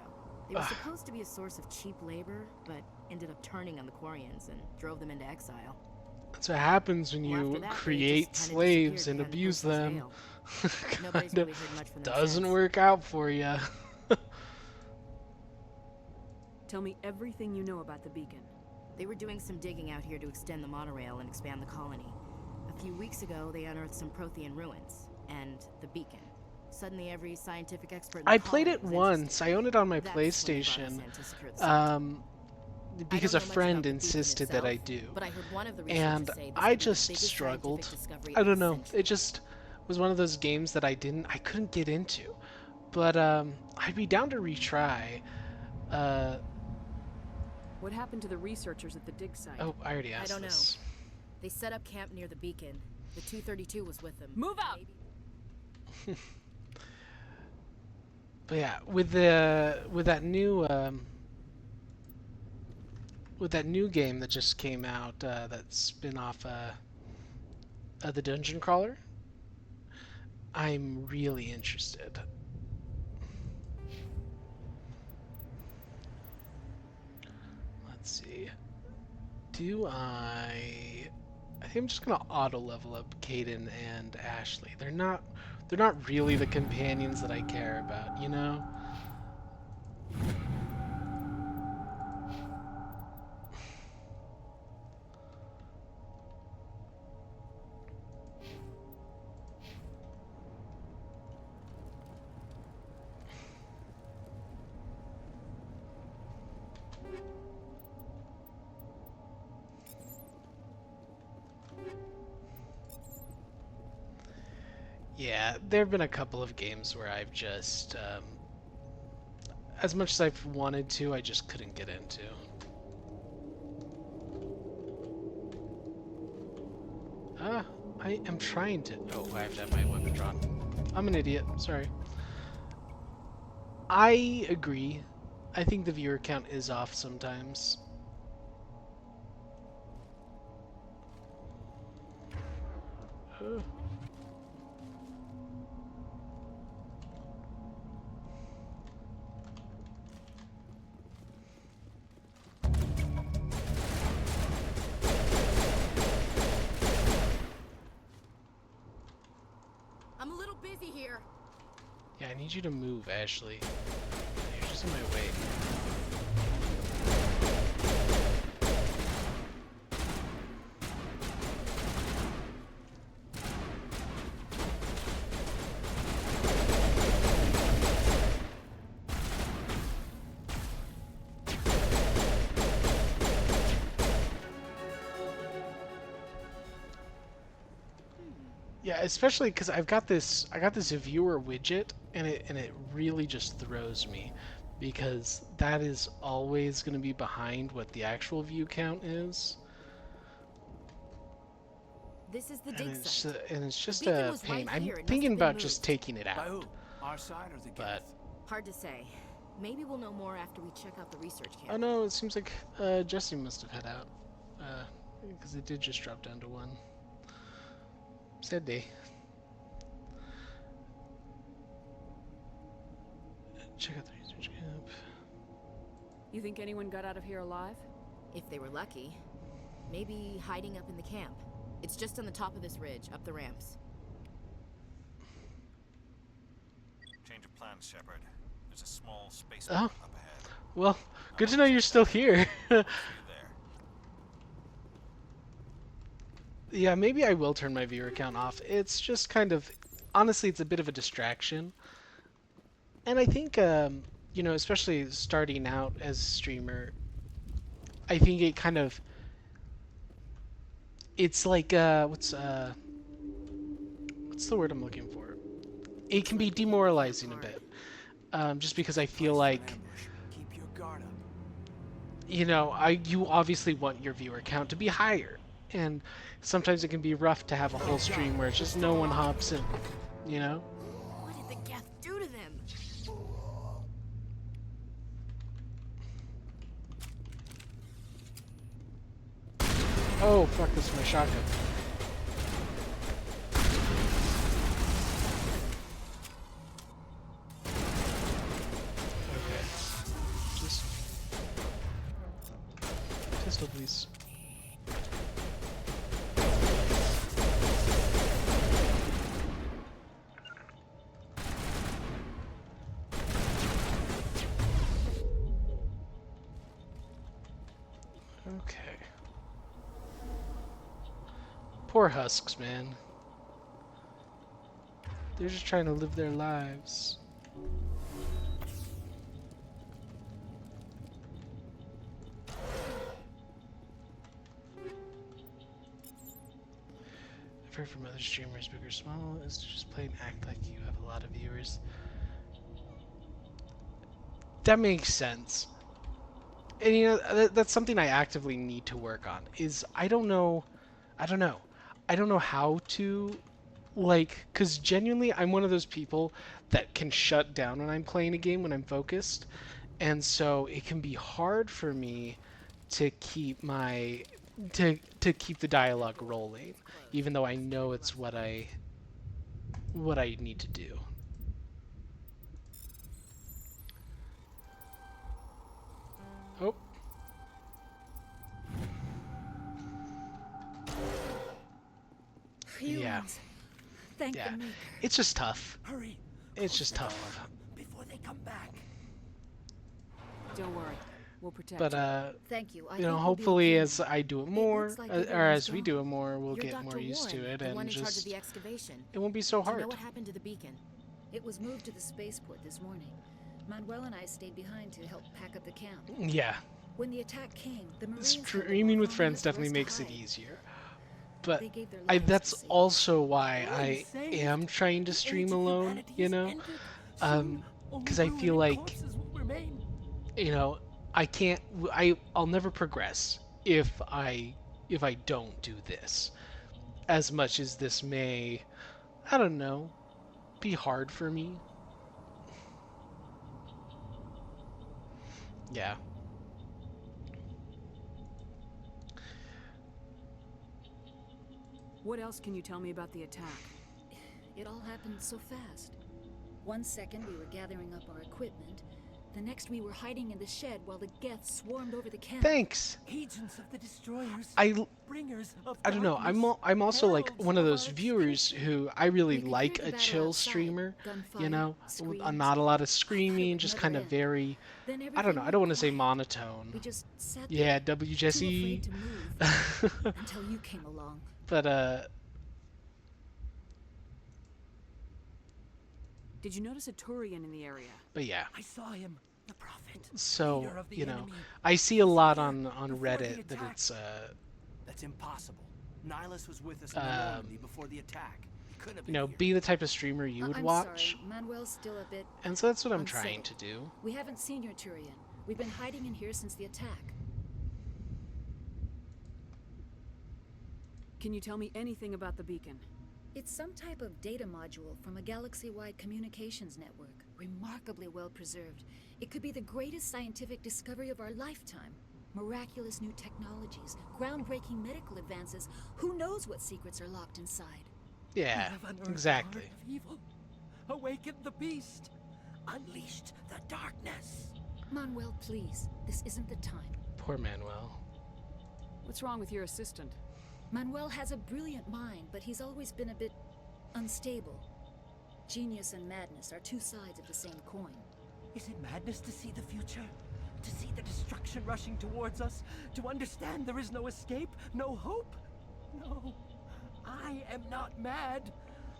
O: They were supposed to be a source of cheap labor, but ended up turning on the Quarians and drove them into exile.
A: That's what happens when
O: Well,
A: you
O: after that, they
A: create
O: just kinda
A: slaves
O: disappeared
A: and
O: behind the
A: abuse
O: Coastal's
A: them.
O: veil. Nobody's really heard much from them
A: Doesn't
O: since.
A: work out for you.
J: Tell me everything you know about the beacon.
O: They were doing some digging out here to extend the monorail and expand the colony. A few weeks ago, they unearthed some Prothean ruins and the beacon. Suddenly, every scientific expert in the
A: I played
O: colony
A: it
O: was
A: once. I own it on my
O: That's when they brought us
A: PlayStation.
O: in to secure the site.
A: Because
O: I
A: a
O: don't know much
A: friend
O: about the beacon
A: insisted that I
O: itself,
A: do.
O: but I heard one of the researchers
A: And
O: say this
A: I
O: would be the
A: just
O: biggest
A: struggled.
O: scientific discovery
A: I
O: of
A: don't
O: the
A: know.
O: century.
A: It just was one of those games that I couldn't get into. But I'd be down to retry.
J: What happened to the researchers at the dig site?
A: Oh, I already asked
O: I don't
A: this.
O: know. They set up camp near the beacon. The 232 was with them.
J: Move out!
A: But yeah, with that new game that just came out, that spin-off the Dungeon Crawler, I'm really interested. Let's see. I think I'm just gonna auto level up Caden and Ashley. They're not really the companions that I care about, you know? Yeah, there have been a couple of games where I've just, as much as I've wanted to, I just couldn't get into. I am trying to... Oh, I have to have my weapon drawn. I'm an idiot, sorry. I agree. I think the viewer count is off sometimes.
O: I'm a little busy here.
A: Yeah, I need you to move, Ashley. You're just in my way. Yeah, especially because I got this viewer widget, and it really just throws me, because that is always going to be behind what the actual view count is.
O: This is the dig site.
A: And it's just
O: beacon
A: a
O: was
A: pain.
O: right
A: I'm
O: here. It must
A: thinking
O: have been
A: about just
O: moved.
A: taking it
I: By
A: out.
I: who? Our side or the
A: But
I: Geth?
O: Hard to say. Maybe we'll know more after we check out the research camp.
A: oh no, it seems like Jesse must have head out. Because it did just drop down to 1. Sad day. Check out the research camp.
J: You think anyone got out of here alive?
O: If they were lucky. Maybe hiding up in the camp. It's just on the top of this ridge, up the ramps.
N: Change of plans, Shepard. There's a small space
A: Oh.
N: up ahead.
A: Well, good to know you're still here. Yeah, maybe I will turn my viewer count off. It's just kind of, honestly, it's a bit of a distraction. And I think, you know, especially starting out as a streamer, I think it kind of, it's like, what's the word I'm looking for? It can be demoralizing a bit. Just because I feel like, you know, you obviously want your viewer count to be higher. And sometimes it can be rough to have a whole stream where it's just no one hops in, you know?
O: What did the Geth do to them?
A: Oh, fuck, this is my shotgun. Okay. Just... pistol, please. Okay. Poor husks, man. They're just trying to live their lives. I've heard from other streamers, big or small, is to just play and act like you have a lot of viewers. That makes sense. And you know, that's something I actively need to work on, is I don't know how to, like, because genuinely I'm one of those people that can shut down when I'm playing a game when I'm focused, and so it can be hard for me to keep my to keep the dialogue rolling, even though I know it's what I need to do. Oh. Yeah.
Q: Thank
A: Yeah.
Q: the Maker.
A: It's just tough.
I: Hurry.
A: It's just tough.
I: Before they come back.
J: Don't worry. We'll protect
A: But
Q: Thank you. I
A: you know,
Q: think we'll be
A: hopefully
Q: okay.
A: as I do it more,
O: looks like
A: or
O: everyone's
A: as we do it more, we'll
O: You're
A: get
O: Dr.
A: more used to
O: Warren,
A: it,
O: the one
A: and
O: in charge of
A: just
O: the excavation.
A: it won't be so
Q: Do you know
A: hard.
Q: what happened to the beacon? It was moved to the spaceport this morning. Manuel and I stayed behind to help pack up the camp.
A: Yeah.
Q: When the attack came, the Marines had
A: Streaming with
Q: found
A: friends
Q: us
A: definitely
Q: to
A: makes it
Q: hide.
A: easier. But
Q: They gave their
A: I,
Q: lives to
A: that's
Q: save
A: also why I am trying to stream alone, you know? Because I feel like, you know, I'll never progress if I don't do this. As much as this may, I don't know, be hard for me. Yeah.
J: What else can you tell me about the attack?
Q: It all happened so fast. One second we were gathering up our equipment. The next we were hiding in the shed while the Geth swarmed over the camp.
A: Thanks.
I: Agents of the destroyers.
A: Bringers of I don't know. I'm also like one of those viewers who I really like a chill streamer, you know, not a lot of screaming, just kind of very, I don't know. I don't want to say monotone.
Q: We just sat
A: Yeah,
Q: there,
A: W
Q: too
A: Jesse.
Q: afraid to move, until you came along.
A: But
J: Did you notice a Turian in the area?
A: But yeah.
I: I saw him. The prophet.
A: So,
I: leader of the
A: you know,
I: enemy.
A: I see a lot on
I: Before the
A: Reddit that
I: attack.
A: it's
I: That's impossible. Nihilus was with us in Normandy before the attack. He couldn't have
A: you
I: been
A: know,
I: here.
A: be the type of streamer you would
Q: I'm
A: watch.
Q: sorry, Manuel's still a bit
A: And so that's what I'm
Q: unsafe.
A: trying to do.
Q: We haven't seen your Turian. We've been hiding in here since the attack.
J: Can you tell me anything about the beacon?
Q: It's some type of data module from a galaxy-wide communications network. Remarkably well preserved. It could be the greatest scientific discovery of our lifetime. Miraculous new technologies, groundbreaking medical advances. Who knows what secrets are locked inside?
A: Yeah, exactly.
R: Of evil. Awakened the beast. Unleashed the darkness.
Q: Manuel, please. This isn't the time.
A: Poor Manuel.
J: What's wrong with your assistant?
Q: Manuel has a brilliant mind, but he's always been a bit unstable. Genius and madness are two sides of the same coin.
R: Is it madness to see the future? To see the destruction rushing towards us? To understand there is no escape? No hope? No. I am not mad.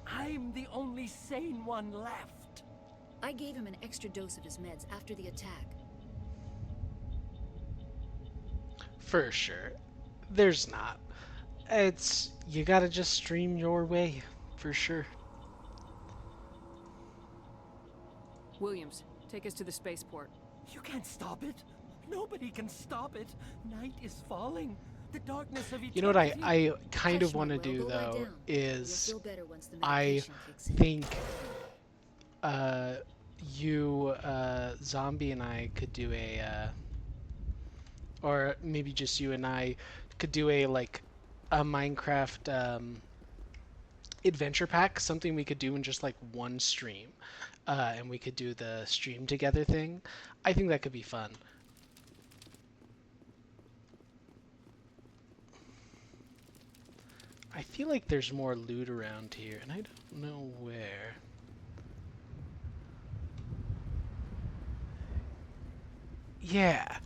R: I'm the only sane one left.
Q: I gave him an extra dose of his meds after the attack.
A: For sure. There's not. It's... you gotta just stream your way. For sure.
J: Williams, take us to the spaceport.
R: You can't stop it. Nobody can stop it. Night is falling. The darkness of eternity.
A: You know what I kind of want to do, though, is I think you, Zombie, and I could do a, or maybe just you and I could do a, like, a Minecraft adventure pack, something we could do in just, like, one stream. And we could do the stream together thing. I think that could be fun. I feel like there's more loot around here, and I don't know where. Yeah.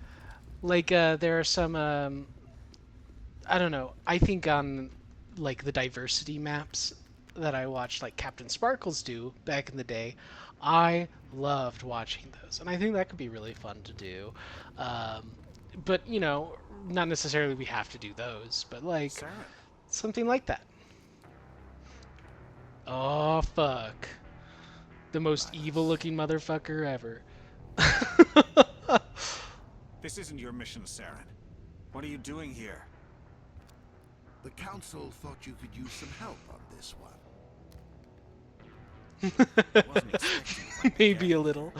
A: Like, there are some, I don't know, I think on, like, the diversity maps that I watched, like, Captain Sparkles do back in the day, I loved watching those, and I think that could be really fun to do. But, you know, not necessarily we have to do those, but, like, something like that. Oh, fuck. The most evil-looking motherfucker ever.
N: This isn't your mission, Saren. What are you doing here?
E: The Council thought you could use some help on this one.
A: Maybe a little.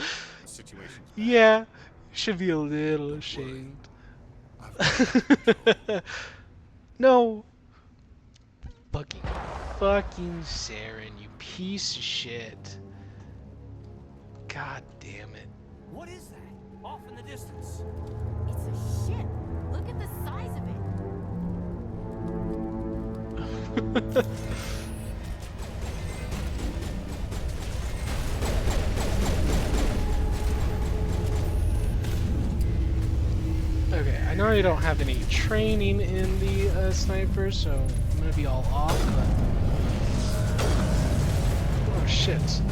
A: Yeah, should be a little ashamed. No. Fucking Saren, you piece of shit. God damn it.
R: What is that? Off in the distance.
O: It's a ship. Look at the size of it.
A: Okay, I know I don't have any training in the sniper, so I'm gonna be all off, but... oh shit.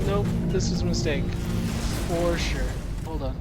A: Nope, this is a mistake. For sure. Hold on.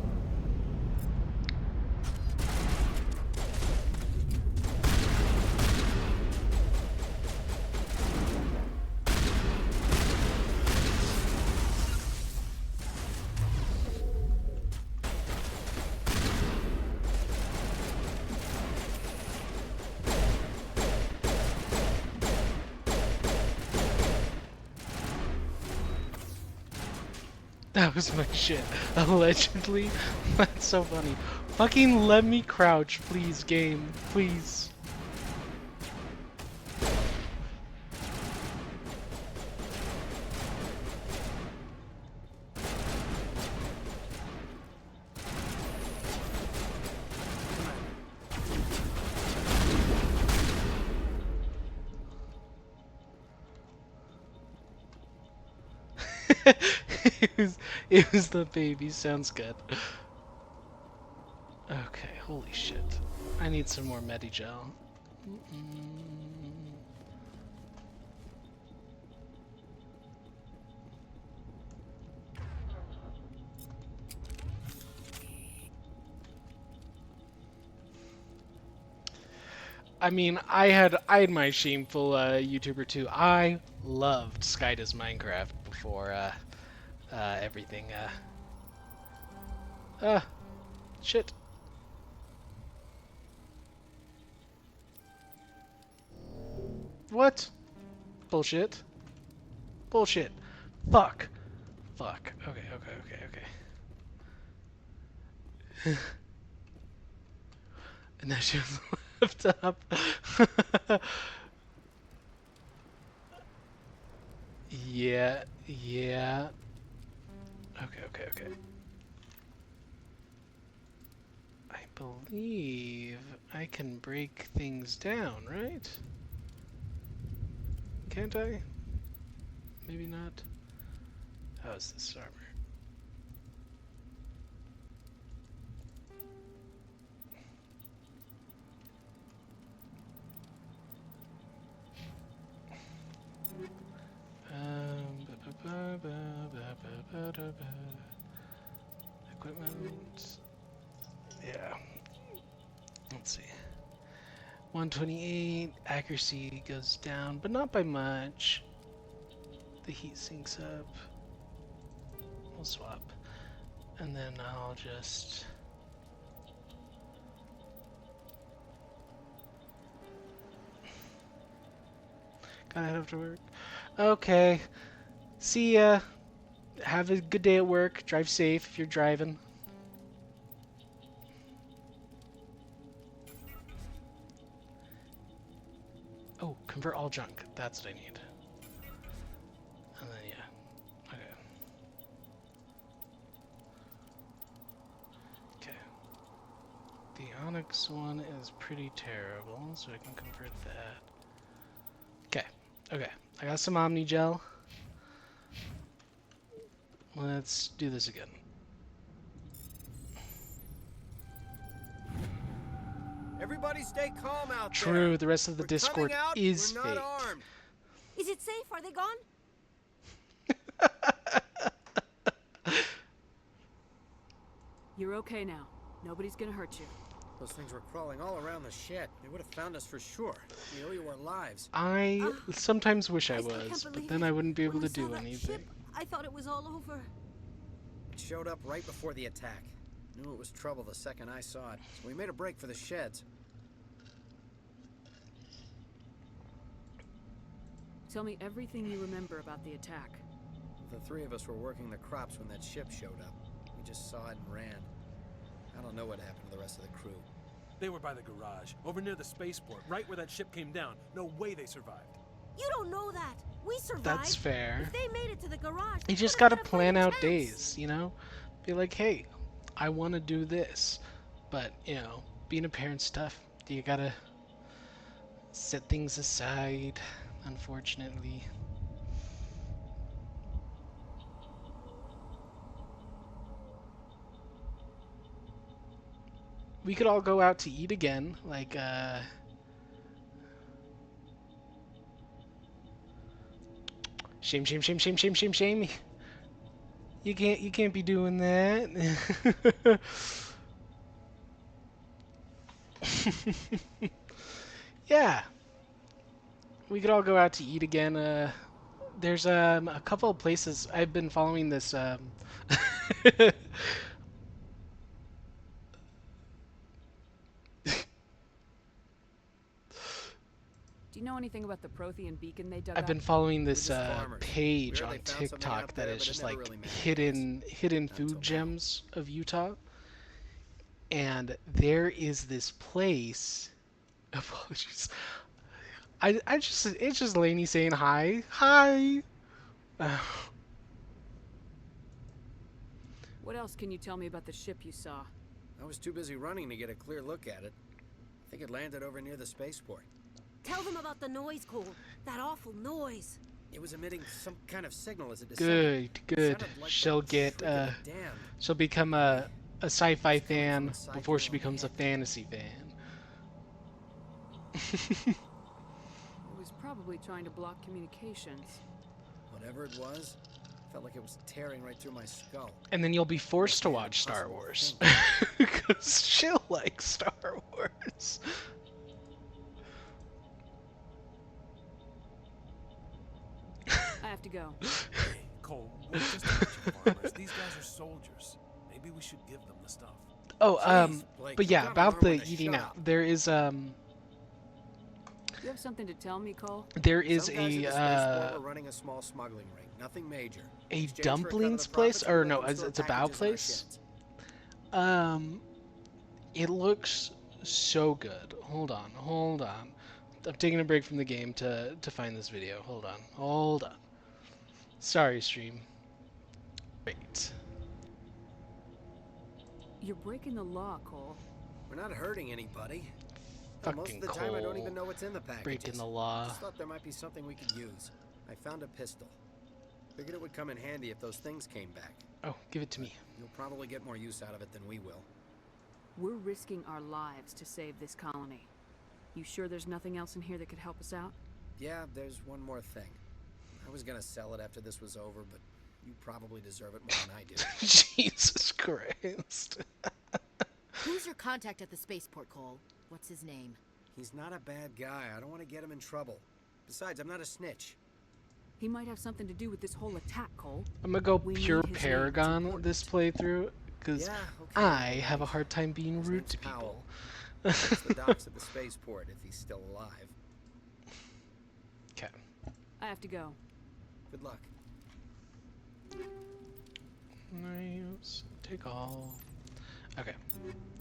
A: That was my shit. Allegedly. That's so funny. Fucking let me crouch, please, game. Please. It was the baby. Sounds good. Okay, holy shit. I need some more Medigel. I mean, I had my shameful YouTuber too. I loved Skyda's Minecraft before everything. Shit. What? Bullshit. Bullshit. Fuck. Fuck. Okay, okay, okay, okay. And now she was left up. Yeah, yeah. Okay, okay, okay. I believe I can break things down, right? Can't I? Maybe not. How's this armor? Equipment. Yeah. Let's see. 128 accuracy goes down, but not by much. The heat sinks up. We'll swap, and then I'll just. Gotta head off to work. Okay. See ya. Have a good day at work. Drive safe if you're driving. Oh, convert all junk. That's what I need. And then, yeah. Okay. Okay. The Onyx one is pretty terrible, so I can convert that. Okay. Okay. I got some Omni Gel. Let's do this again.
S: Everybody stay calm out there.
A: True, the rest of the
S: We're
A: Discord
S: coming out,
A: is
S: we're not
A: fake.
S: armed.
O: Is it safe? Are they gone?
J: You're okay now. Nobody's gonna hurt you.
S: Those things were crawling all around the shed. They would have found us for sure. We owe you our lives.
A: I sometimes wish I
O: still can't
A: was, but
O: believe
A: then
O: it.
A: I wouldn't be able
O: When
A: to
O: I saw
A: do
O: that
A: anything.
O: ship, I thought it was all over.
S: It showed up right before the attack. Knew it was trouble the second I saw it, so we made a break for the sheds.
J: Tell me everything you remember about the attack.
S: The three of us were working the crops when that ship showed up. We just saw it and ran. I don't know what happened to the rest of the crew.
T: They were by the garage, over near the spaceport, right where that ship came down. No way they survived.
O: You don't know that. We survived.
A: That's fair.
O: If they made it to the garage,
A: You just gotta plan out days, you know? Be like, hey, I want to do this. But, you know, being a parent's tough. You gotta set things aside, unfortunately. We could all go out to eat again, like, Shame, shame, shame, shame, shame, shame, shame. You can't be doing that. Yeah. We could all go out to eat again. There's a couple of places I've been following this
J: Do you know anything about the Prothean beacon they dug
A: I've
J: up?
A: been following this
S: farmers.
A: page
S: We
A: on
S: heard they found something
A: TikTok
S: out
A: that
S: there,
A: is
S: but it
A: just
S: never
A: like
S: really
A: hidden food gems of Utah. And there is this place. Apologies. It's just Lainey saying hi. Hi.
J: What else can you tell me about the ship you saw?
S: I was too busy running to get a clear look at it. I think it landed over near the spaceport.
O: Tell them about the noise, Cole. That awful noise.
S: It was emitting some kind of signal as it descended.
A: Good.
S: Sounded like
A: She'll
S: the
A: get
S: shriek of the damned.
A: she'll become a sci-fi fan before she becomes a fantasy fan.
J: It was probably trying to block communications.
S: Whatever it was, felt like it was tearing right through my skull.
A: And then you'll be forced to watch Star Wars. Because she'll like Star Wars.
J: I have to go.
T: Hey, Cole, we're just a bunch of farmers. These guys are soldiers. Maybe we should give them the stuff.
A: Oh,
S: Jeez, Blake,
A: but
S: you
A: yeah,
S: gotta
A: about
S: learn
A: the
S: when to
A: eating
S: shut
A: out.
S: up.
A: There is
J: You have something to tell me, Cole?
A: There is
S: Some guys at the spaceport were running a small smuggling ring. Nothing major.
A: a
S: Exchange for a cut of
A: dumplings
S: the
A: place,
S: profits,
A: or
S: we
A: no,
S: let them
A: it's,
S: store
A: it's a bao
S: packages on our
A: place.
S: ships.
A: It looks so good. Hold on. I'm taking a break from the game to find this video. Hold on. Sorry, stream. Wait.
J: You're breaking the law, Cole.
S: We're not hurting anybody.
A: Fucking
S: Most of the time, I don't
A: Cole.
S: even know what's in the packages.
A: Breaking the law.
S: Just thought there might be something we could use. I found a pistol. Figured it would come in handy if those things came back.
A: Oh, give it to me.
S: You'll probably get more use out of it than we will.
J: We're risking our lives to save this colony. You sure there's nothing else in here that could help us out?
S: Yeah, there's one more thing. I was gonna sell it after this was over, but you probably deserve it more than I do.
A: Jesus Christ.
O: Who's your contact at the spaceport, Cole? What's his name?
S: He's not a bad guy. I don't want to get him in trouble. Besides, I'm not a snitch.
J: He might have something to do with this whole attack, Cole.
A: I'm gonna go
J: We
A: pure
J: need his
A: Paragon this playthrough, because
S: Yeah, okay.
A: I have a hard time being
S: His
A: rude
S: name's
A: to
S: Powell.
A: people.
S: It's the docks at the spaceport if he's still alive.
A: Okay.
J: I have to go.
S: Good luck.
A: Nice. Take all. Okay.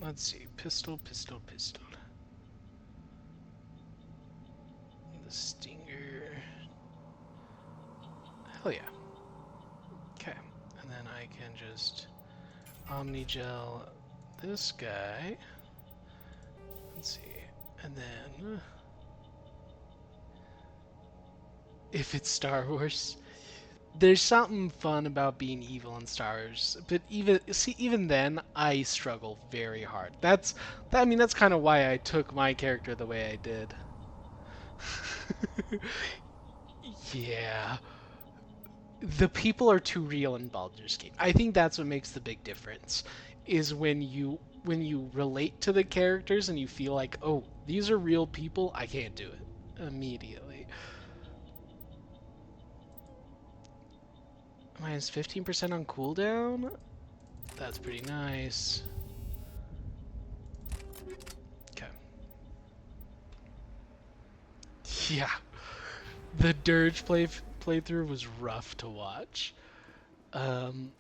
A: Let's see. Pistol. The Stinger. Hell yeah. Okay. And then I can just Omnigel this guy. Let's see. And then if it's Star Wars, there's something fun about being evil in Star Wars, but even then I struggle very hard. That's kind of why I took my character the way I did. Yeah. The people are too real in Baldur's Gate. I think that's what makes the big difference, is when you relate to the characters and you feel like, oh, these are real people, I can't do it immediately. Minus 15% on cooldown? That's pretty nice. Okay. Yeah. The Dirge playthrough was rough to watch. Not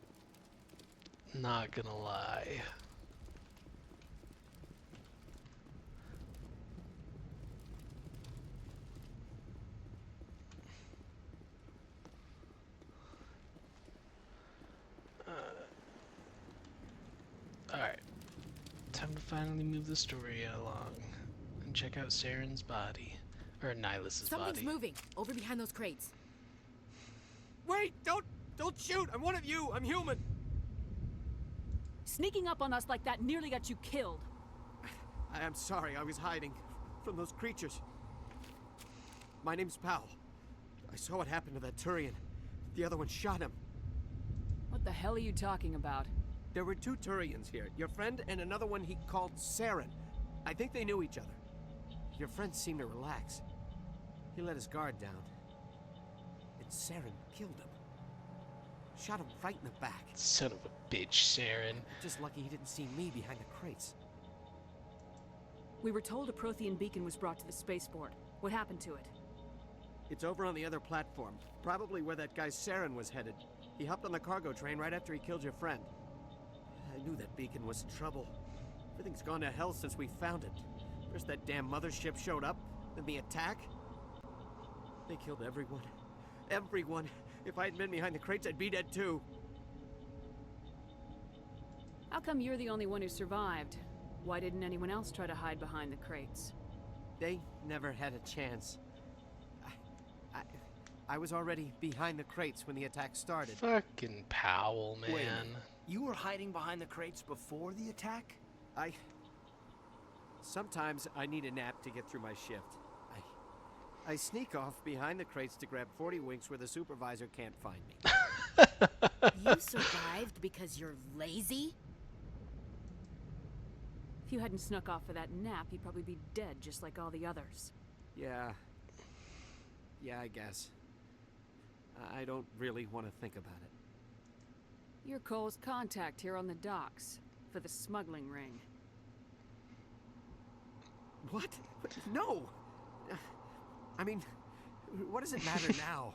A: gonna lie. Alright. Time to finally move the story along and check out Saren's body. Or Nihlus'
O: Something's
A: body.
O: moving over behind those crates.
R: Wait! Don't shoot! I'm one of you! I'm human!
J: Sneaking up on us like that nearly got you killed.
R: I am sorry, I was hiding from those creatures. My name's Powell. I saw what happened to that Turian. The other one shot him.
J: What the hell are you talking about?
R: There were two Turians here. Your friend and another one he called Saren. I think they knew each other. Your friend seemed to relax. He let his guard down. And Saren killed him. Shot him right in the back.
A: Son of a bitch, Saren.
R: Just lucky he didn't see me behind the crates.
J: We were told a Prothean beacon was brought to the spaceport. What happened to it?
R: It's over on the other platform. Probably where that guy Saren was headed. He hopped on the cargo train right after he killed your friend. I knew that beacon was in trouble. Everything's gone to hell since we found it. First that damn mothership showed up, then the attack. They killed everyone. Everyone. If I had been behind the crates, I'd be dead too.
J: How come you're the only one who survived? Why didn't anyone else try to hide behind the crates?
R: They never had a chance. I was already behind the crates when the attack started.
A: Fucking Powell, man.
I: Wait a minute. You were hiding behind the crates before the attack?
R: Sometimes I need a nap to get through my shift. I sneak off behind the crates to grab 40 winks where the supervisor can't find me.
O: You survived because you're lazy?
J: If you hadn't snuck off for that nap, you'd probably be dead just like all the others.
R: Yeah, I guess. I don't really want to think about it.
J: You're Cole's contact here on the docks for the smuggling ring.
R: What? No! I mean, what does it matter now?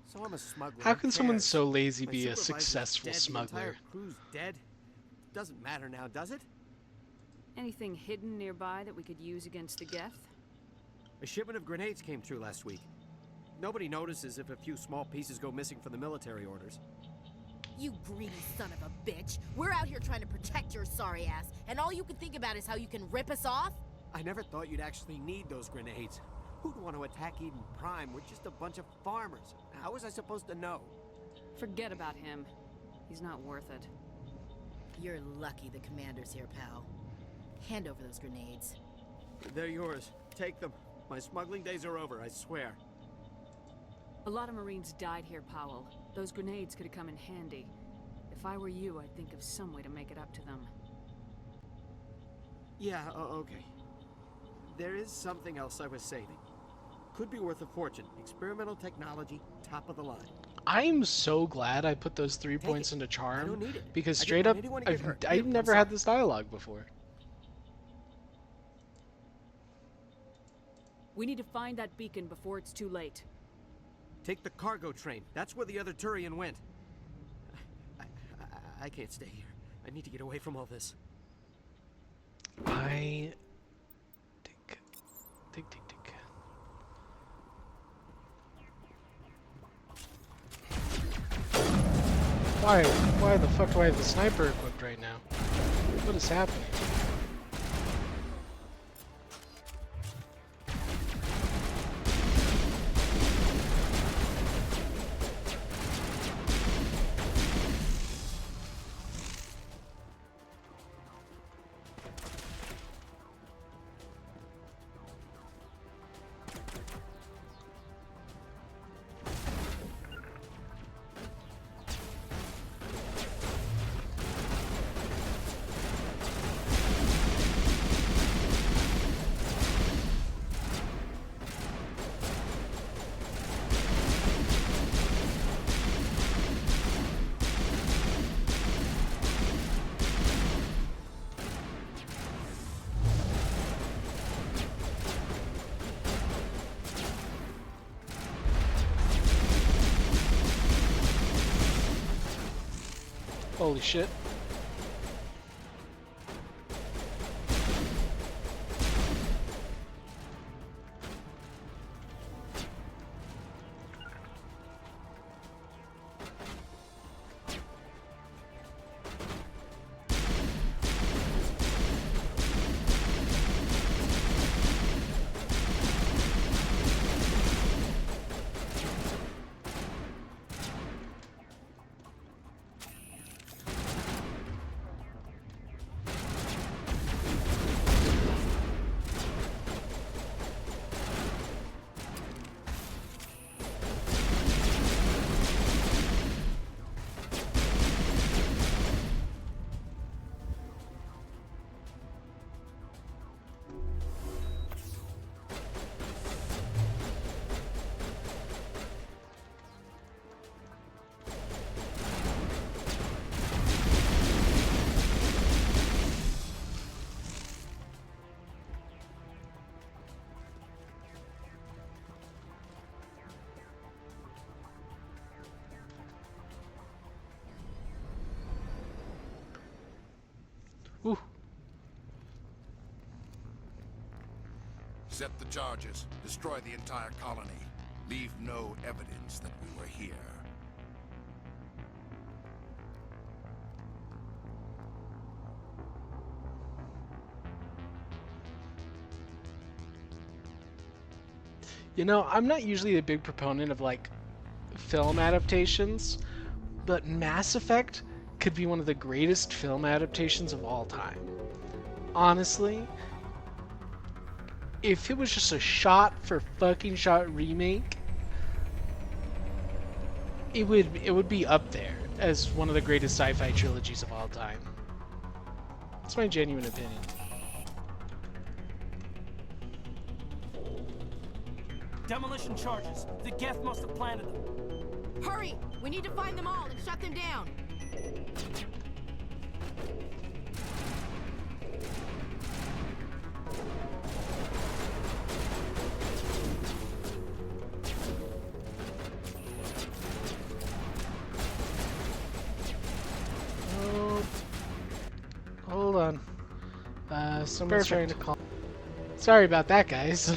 R: So I'm a smuggler.
A: How
R: Who
A: can someone
R: cares?
A: so lazy
R: My
A: be a
R: supervisor's
A: successful
R: dead,
A: smuggler?
R: The entire crew's dead. Doesn't matter now, does it?
J: Anything hidden nearby that we could use against the Geth?
R: A shipment of grenades came through last week. Nobody notices if a few small pieces go missing from the military orders.
O: You greedy son of a bitch. We're out here trying to protect your sorry ass, and all you can think about is how you can rip us off?
R: I never thought you'd actually need those grenades. Who'd want to attack Eden Prime? We're just a bunch of farmers. How was I supposed to know?
J: Forget about him. He's not worth it.
O: You're lucky the commander's here, pal. Hand over those grenades.
R: They're yours. Take them. My smuggling days are over, I swear.
J: A lot of Marines died here, Powell. Those grenades could have come in handy. If I were you, I'd think of some way to make it up to them.
R: Yeah, okay. There is something else I was saving. Could be worth a fortune. Experimental technology, top of the line.
A: I'm so glad I put those 3 points into
R: I
A: charm,
R: don't need it.
A: because
R: I
A: straight
R: didn't
A: up,
R: want anyone to get hurt.
A: I've
R: Here,
A: never
R: I'm
A: had
R: sorry.
A: this dialogue before.
J: We need to find that beacon before it's too late.
R: Take the cargo train. That's where the other Turian went. I can't stay here. I need to get away from all this.
A: I think. Why the fuck do I have the sniper equipped right now? What is happening? Holy shit. Whew.
E: Set the charges. Destroy the entire colony. Leave no evidence that we were here.
A: You know, I'm not usually a big proponent of, like, film adaptations, but Mass Effect could be one of the greatest film adaptations of all time. Honestly, if it was just a shot-for-fucking-shot remake, it would be up there as one of the greatest sci-fi trilogies of all time. That's my genuine opinion.
I: Demolition charges. The Geth must have planted them.
O: Hurry! We need to find them all and shut them down.
A: Someone's trying to call. Sorry about that, guys.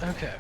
A: Okay.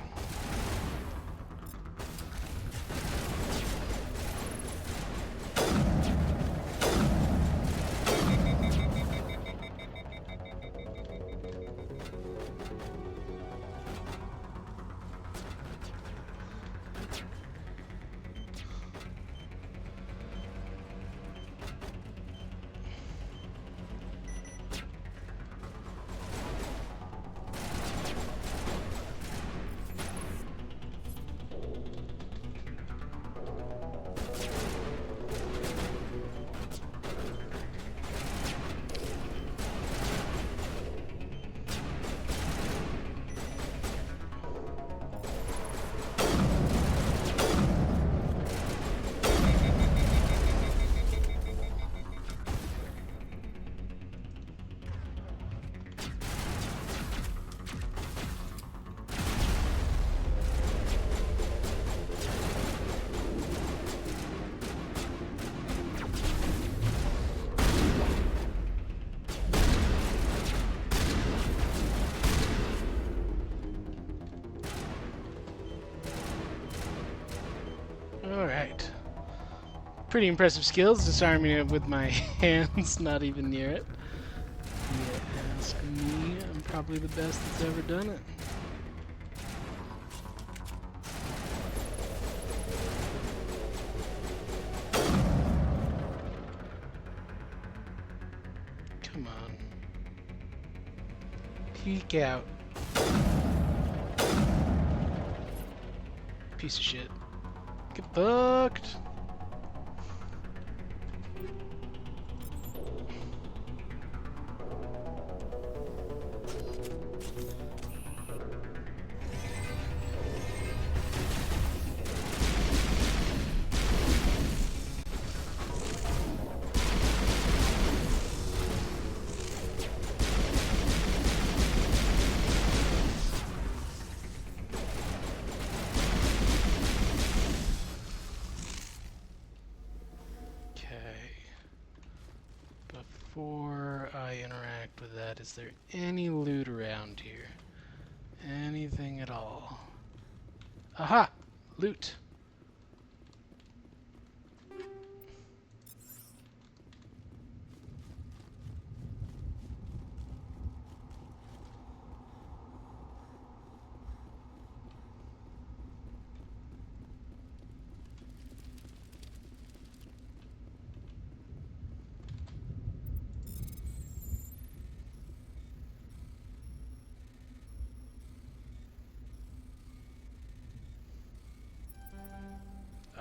A: Alright. Pretty impressive skills, disarming it with my hands, not even near it. You ask me, I'm probably the best that's ever done it. Come on. Peek out. Piece of shit. Get booked. Before I interact with that, is there any loot around here? Anything at all? Aha! Loot!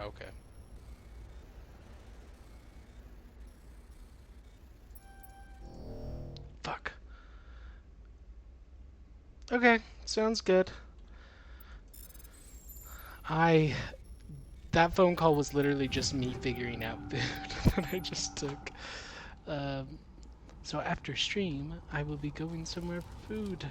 A: Okay. Fuck. Okay, sounds good. That phone call was literally just me figuring out food that I just took. So after stream, I will be going somewhere for food.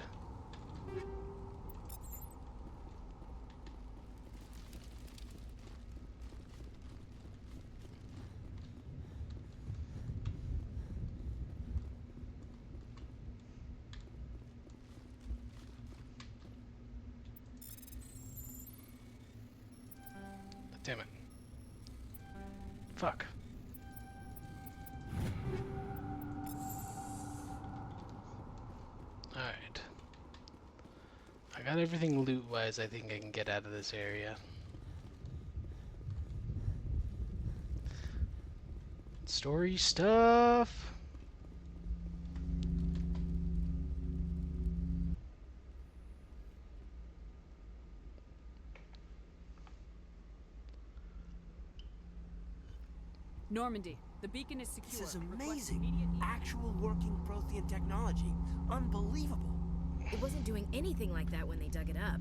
A: Damn it. Fuck. Alright. I got everything loot-wise I think I can get out of this area. Story stuff.
J: Normandy, the beacon is secure.
R: This is amazing. Actual working Prothean technology. Unbelievable.
O: It wasn't doing anything like that when they dug it up.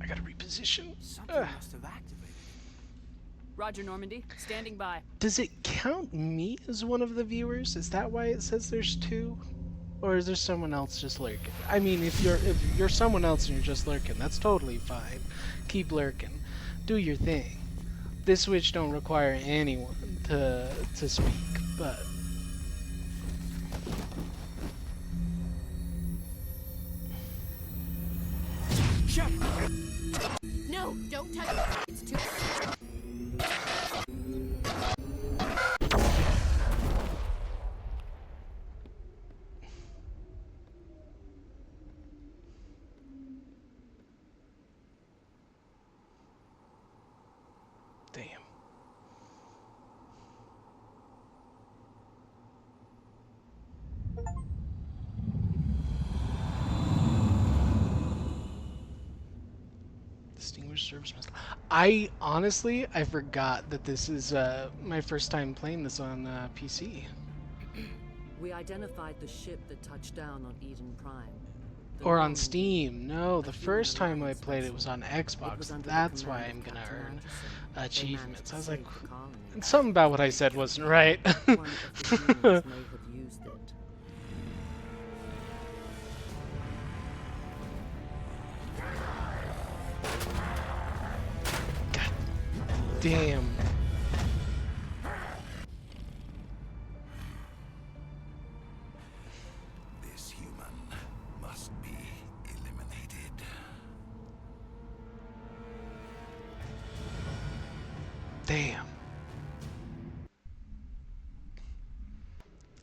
A: I gotta reposition.
R: Something must have activated.
J: Roger, Normandy. Standing by.
A: Does it count me as one of the viewers? Is that why it says there's two? Or is there someone else just lurking? I mean, if you're someone else and you're just lurking, that's totally fine. Keep lurking. Do your thing. This Switch don't require anyone to speak, but
O: Don't touch it. It's too...
A: Damn. Distinguished Service Medal. I honestly, I forgot that this is my first time playing this on PC.
B: We identified the ship that touched down on Eden Prime.
A: Or on Steam. No, the first time I played it was on Xbox. That's why I'm gonna earn achievements. I was like, something about what I said wasn't right. God damn.
C: This human must be eliminated.
A: Damn.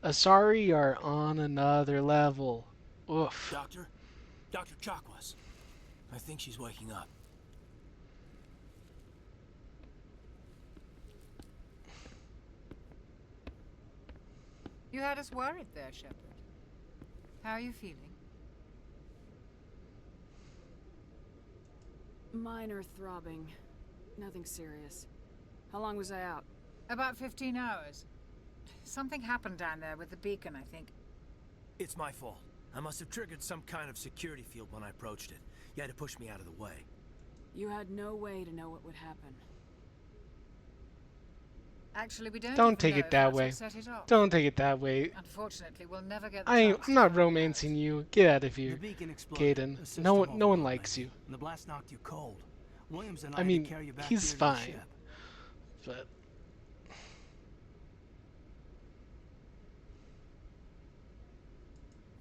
A: Asari are on another level. Oof.
R: Dr. Chakwas. I think she's waking up.
M: You had us worried there, Shepard. How are you feeling?
J: Minor throbbing. Nothing serious. How long was I out?
M: About 15 hours. Something happened down there with the beacon, I think.
R: It's my fault. I must have triggered some kind of security field when I approached it. You had to push me out of the way.
J: You had no way to know what would happen.
M: Actually, we don't
A: take it that way. Don't take it that way.
M: Unfortunately, we'll never get the
A: I'm not romancing you. Get out of here, Gaiden. No one likes you.
R: The blast knocked you cold. Williams and
A: I mean,
R: had to carry you back
A: he's
R: here to the
A: fine,
R: ship.
A: but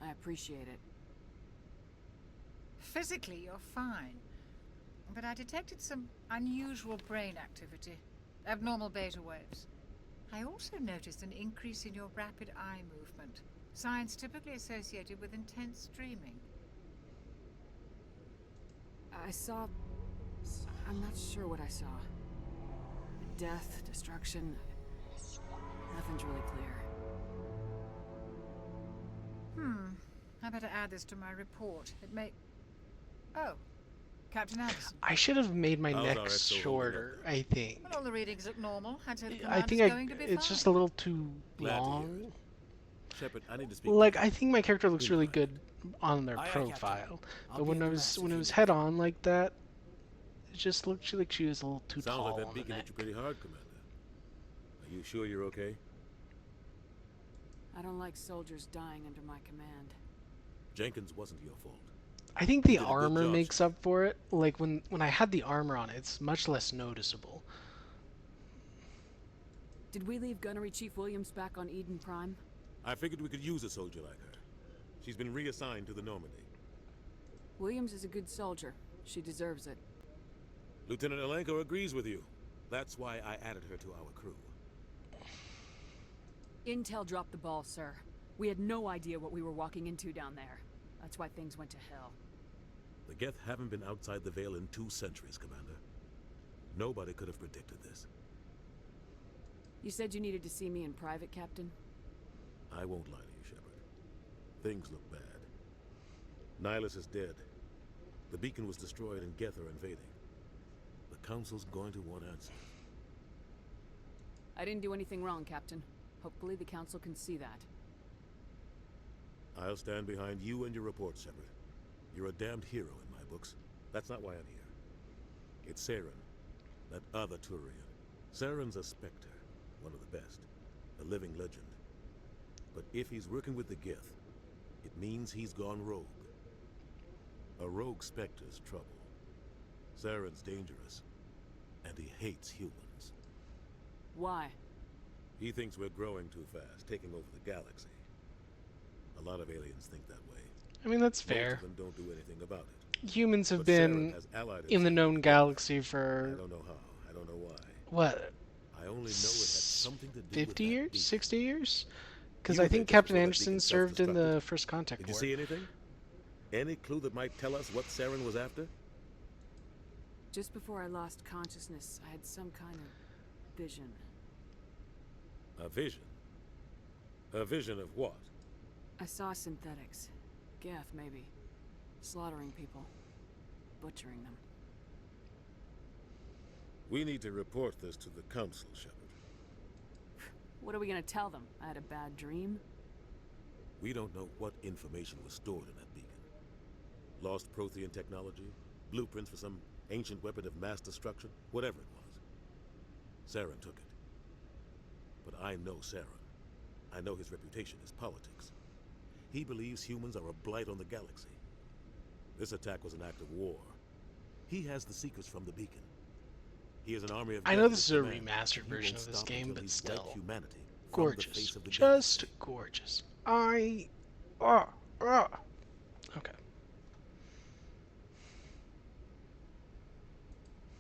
J: I appreciate it.
M: Physically, you're fine. But I detected some unusual brain activity. Abnormal beta waves. I also noticed an increase in your rapid eye movement. Signs typically associated with intense dreaming.
J: I saw... I'm not sure what I saw. Death, destruction... Nothing's really clear.
M: I better add this to my report. It may... Oh. Captain Anderson.
A: I should have made my neck shorter, I think.
M: Well, all the readings look normal.
A: I think it's just a little too long.
D: Shepard, I need to speak.
A: Like, I think my character looks really good on their profile, but when it was head on like that, it just looked like she was a little too tall.
D: Sounds like that
A: on
D: beacon
A: the
D: hit you pretty hard, Commander. Are you sure you're okay?
J: I don't like soldiers dying under my command.
D: Jenkins wasn't your fault.
A: I think the armor makes up for it. Like, when I had the armor on, it's much less noticeable.
J: Did we leave Gunnery Chief Williams back on Eden Prime?
D: I figured we could use a soldier like her. She's been reassigned to the Normandy.
J: Williams is a good soldier. She deserves it.
D: Lieutenant Alenko agrees with you. That's why I added her to our crew.
J: Intel dropped the ball, sir. We had no idea what we were walking into down there. That's why things went to hell.
D: The Geth haven't been outside the Veil in 2 centuries, Commander. Nobody could have predicted this.
J: You said you needed to see me in private, Captain?
D: I won't lie to you, Shepard. Things look bad. Nihilus is dead. The beacon was destroyed and Geth are invading. The Council's going to want answers.
J: I didn't do anything wrong, Captain. Hopefully the Council can see that.
D: I'll stand behind you and your report, Shepard. You're a damned hero in my books. That's not why I'm here. It's Saren, that other Turian. Saren's a Spectre, one of the best, a living legend. But if he's working with the Geth, it means he's gone rogue. A rogue Spectre's trouble. Saren's dangerous, and he hates humans.
J: Why?
D: He thinks we're growing too fast, taking over the galaxy. A lot of aliens think that way.
A: I mean, that's fair.
D: Most of them don't do anything about it.
A: humans have
D: But Saren
A: been
D: has allied
A: in the
D: himself
A: known
D: with
A: galaxy
D: I
A: for
D: don't know how. I don't know why.
A: what?
D: I only know it had something to do
A: 50
D: with
A: years?
D: that beacon.
A: 60 years? Because
D: You
A: I
D: were there
A: think
D: just
A: Captain
D: before that
A: Anderson
D: beacon
A: served in the
D: self-destructed.
A: First Contact
D: Did you
A: War.
D: see anything? Any clue that might tell us what Saren was after?
J: Just before I lost consciousness, I had some kind of vision.
D: A vision? A vision of what?
J: I saw synthetics. Geth, maybe. Slaughtering people. Butchering them.
D: We need to report this to the Council, Shepard.
J: What are we gonna tell them? I had a bad dream?
D: We don't know what information was stored in that beacon. Lost Prothean technology? Blueprints for some ancient weapon of mass destruction? Whatever it was. Saren took it. But I know Saren. I know his reputation is politics. He believes humans are a blight on the galaxy. This attack was an act of war. He has the secrets from the beacon. He has an army of...
A: I know this is a remastered version of this game, but still. Gorgeous. Just gorgeous. Okay.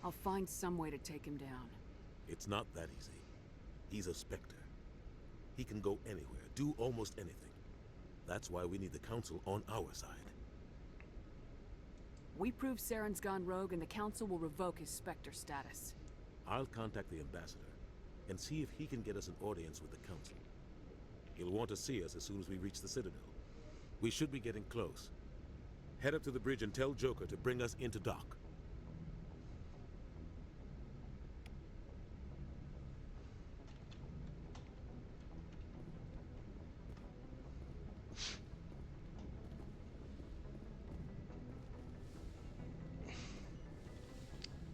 J: I'll find some way to take him down.
D: It's not that easy. He's a Spectre. He can go anywhere, do almost anything. That's why we need the Council on our side.
J: We prove Saren's gone rogue and the Council will revoke his Spectre status.
D: I'll contact the Ambassador and see if he can get us an audience with the Council. He'll want to see us as soon as we reach the Citadel. We should be getting close. Head up to the bridge and tell Joker to bring us into dock.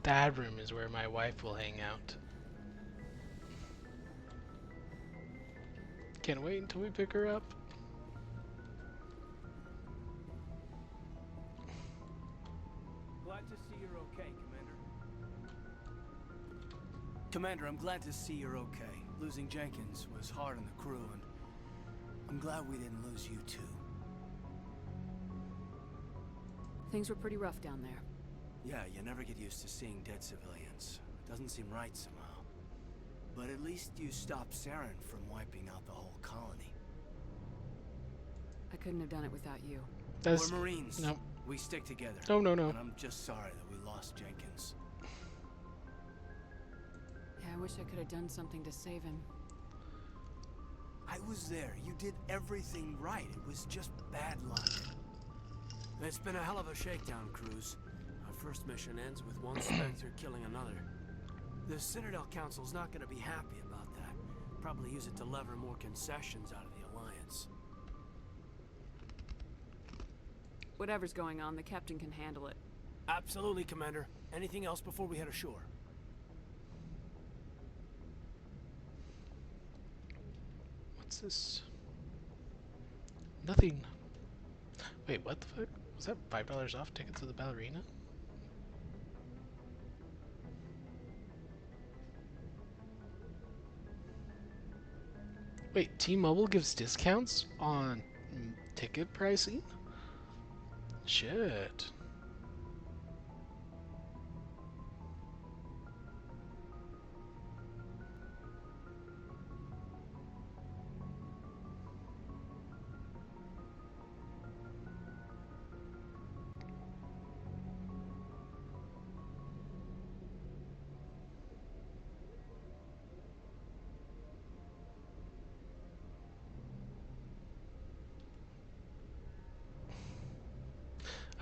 A: That room is where my wife will hang out. Can't wait until we pick her up.
R: Glad to see you're okay, Commander. Commander, I'm glad to see you're okay. Losing Jenkins was hard on the crew, and I'm glad we didn't lose you too.
J: Things were pretty rough down there.
R: Yeah, you never get used to seeing dead civilians. It doesn't seem right somehow. But at least you stopped Saren from wiping out the whole colony.
J: I couldn't have done it without you.
A: That's...
R: We're Marines.
A: No.
R: We stick together.
A: No.
R: And I'm just sorry that we lost Jenkins.
J: Yeah, I wish I could have done something to save him.
R: I was there. You did everything right. It was just bad luck. It's been a hell of a shakedown, Cruz. Our first mission ends with one Spectre killing another. The Citadel Council's not going to be happy about that. Probably use it to lever more concessions out of the Alliance.
J: Whatever's going on, the captain can handle it.
R: Absolutely, Commander. Anything else before we head ashore?
A: What's this? Nothing. Wait, what the fuck? Was that $5 off tickets to the ballerina? Wait, T-Mobile gives discounts on ticket pricing? Shit.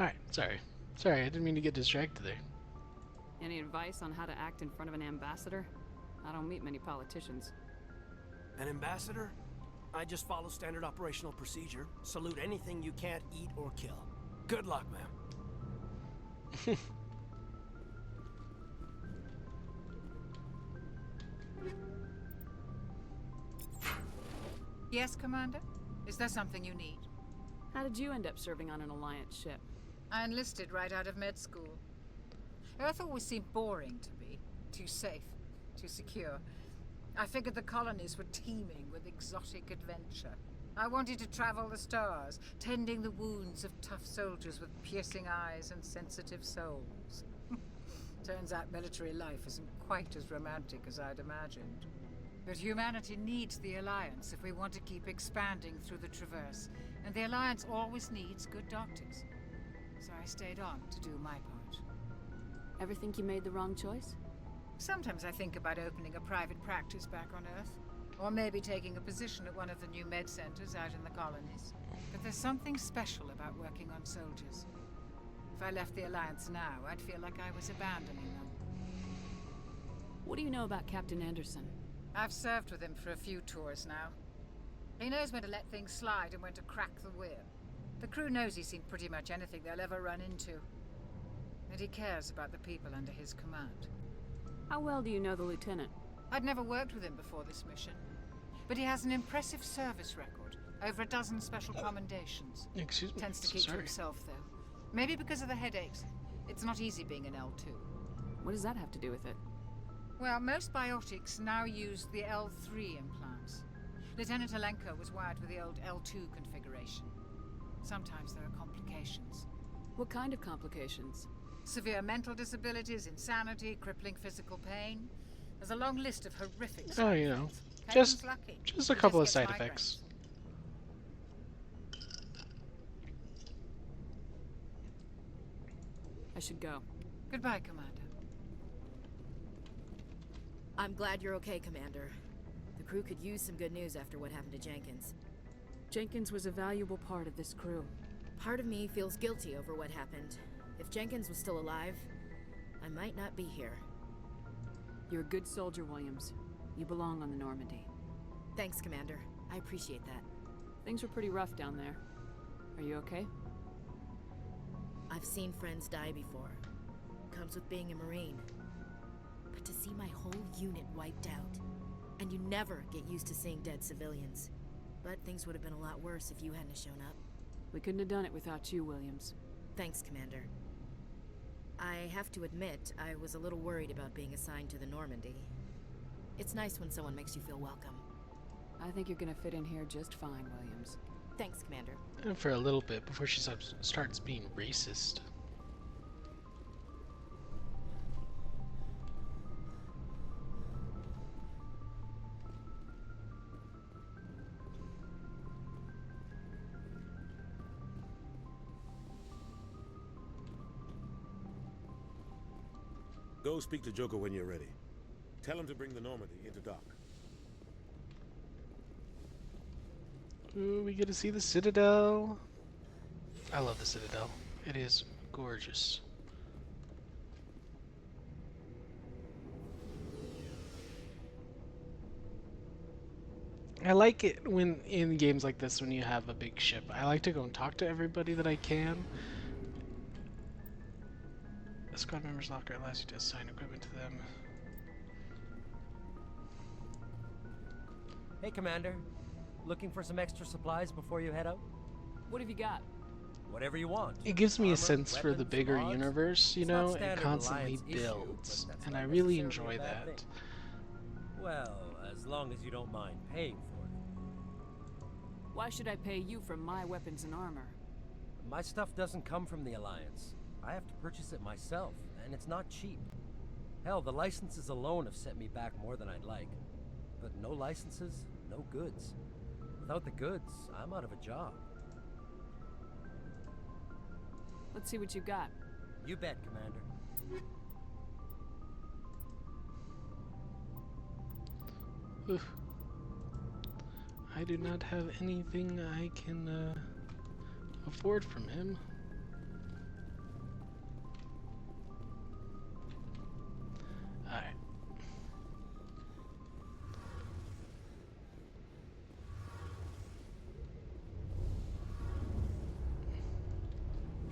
A: Alright, sorry. Sorry, I didn't mean to get distracted there.
J: Any advice on how to act in front of an ambassador? I don't meet many politicians.
R: An ambassador? I just follow standard operational procedure. Salute anything you can't eat or kill. Good luck, ma'am.
M: Yes, Commander? Is there something you need?
J: How did you end up serving on an Alliance ship?
M: I enlisted right out of med school. Earth always seemed boring to me. Too safe, too secure. I figured the colonies were teeming with exotic adventure. I wanted to travel the stars, tending the wounds of tough soldiers with piercing eyes and sensitive souls. Turns out military life isn't quite as romantic as I'd imagined. But humanity needs the Alliance if we want to keep expanding through the Traverse, and the Alliance always needs good doctors. So I stayed on to do my part.
J: Ever think you made the wrong choice?
M: Sometimes I think about opening a private practice back on Earth. Or maybe taking a position at one of the new med centers out in the colonies. But there's something special about working on soldiers. If I left the Alliance now, I'd feel like I was abandoning them.
J: What do you know about Captain Anderson?
M: I've served with him for a few tours now. He knows when to let things slide and when to crack the whip. The crew knows he's seen pretty much anything they'll ever run into. And he cares about the people under his command.
J: How well do you know the lieutenant?
M: I'd never worked with him before this mission. But he has an impressive service record. Over a dozen special commendations.
A: Excuse me.
M: Tends to keep to himself, though. Maybe because of the headaches. It's not easy being an L2.
J: What does that have to do with it?
M: Well, most biotics now use the L3 implants. Lieutenant Alenko was wired with the old L2 configuration. Sometimes there are complications.
J: What kind of complications?
M: Severe mental disabilities, insanity, crippling physical pain. There's a long list of horrific side
A: Oh, you know,
M: effects.
A: just a couple of side effects.
J: I should go.
M: Goodbye, Commander.
O: I'm glad you're okay, Commander. The crew could use some good news after what happened to Jenkins.
J: Jenkins was a valuable part of this crew.
O: Part of me feels guilty over what happened. If Jenkins was still alive, I might not be here.
J: You're a good soldier, Williams. You belong on the Normandy.
O: Thanks, Commander. I appreciate that.
J: Things were pretty rough down there. Are you okay?
O: I've seen friends die before. Comes with being a Marine. But to see my whole unit wiped out, and you never get used to seeing dead civilians. But things would have been a lot worse if you hadn't shown up.
J: We couldn't have done it without you, Williams.
O: Thanks, Commander. I have to admit, I was a little worried about being assigned to the Normandy. It's nice when someone makes you feel welcome.
J: I think you're gonna fit in here just fine, Williams.
O: Thanks, Commander.
A: And for a little bit before she starts being racist.
D: Go speak to Joker when you're ready. Tell him to bring the Normandy into dock.
A: Ooh, we get to see the Citadel. I love the Citadel. It is gorgeous. I like it when in games like this when you have a big ship. I like to go and talk to everybody that I can. The squad member's locker allows you to assign equipment to them.
R: Hey, Commander. Looking for some extra supplies before you head out?
J: What have you got?
R: Whatever you want.
A: It gives me
R: Armor,
A: a sense for the
R: weapons,
A: bigger
R: mods.
A: universe, you
R: It's not
A: know, it
R: standard
A: constantly
R: Alliance issue,
A: builds,
R: but that's
A: and
R: not
A: I really
R: necessarily
A: enjoy
R: a bad
A: that.
R: thing. Well, as long as you don't mind paying for it.
J: Why should I pay you for my weapons and armor?
R: My stuff doesn't come from the Alliance. I have to purchase it myself, and it's not cheap. Hell, the licenses alone have set me back more than I'd like. But no licenses, no goods. Without the goods, I'm out of a job.
J: Let's see what you got.
R: You bet, Commander.
A: Oof. I do not have anything I can afford from him. Alright.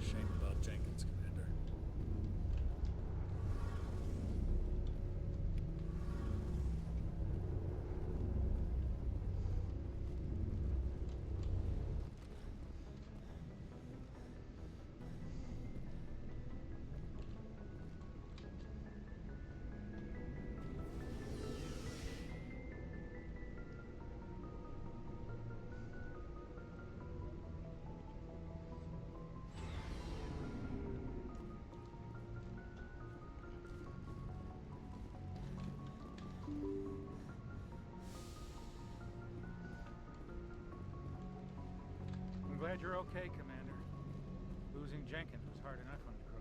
T: Shame about Jenkins, Commander.
K: glad you're okay, Commander. Losing Jenkins was hard enough on the crew.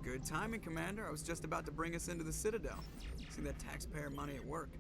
G: Good timing, Commander. I was just about to bring us into the Citadel. See that taxpayer money at work.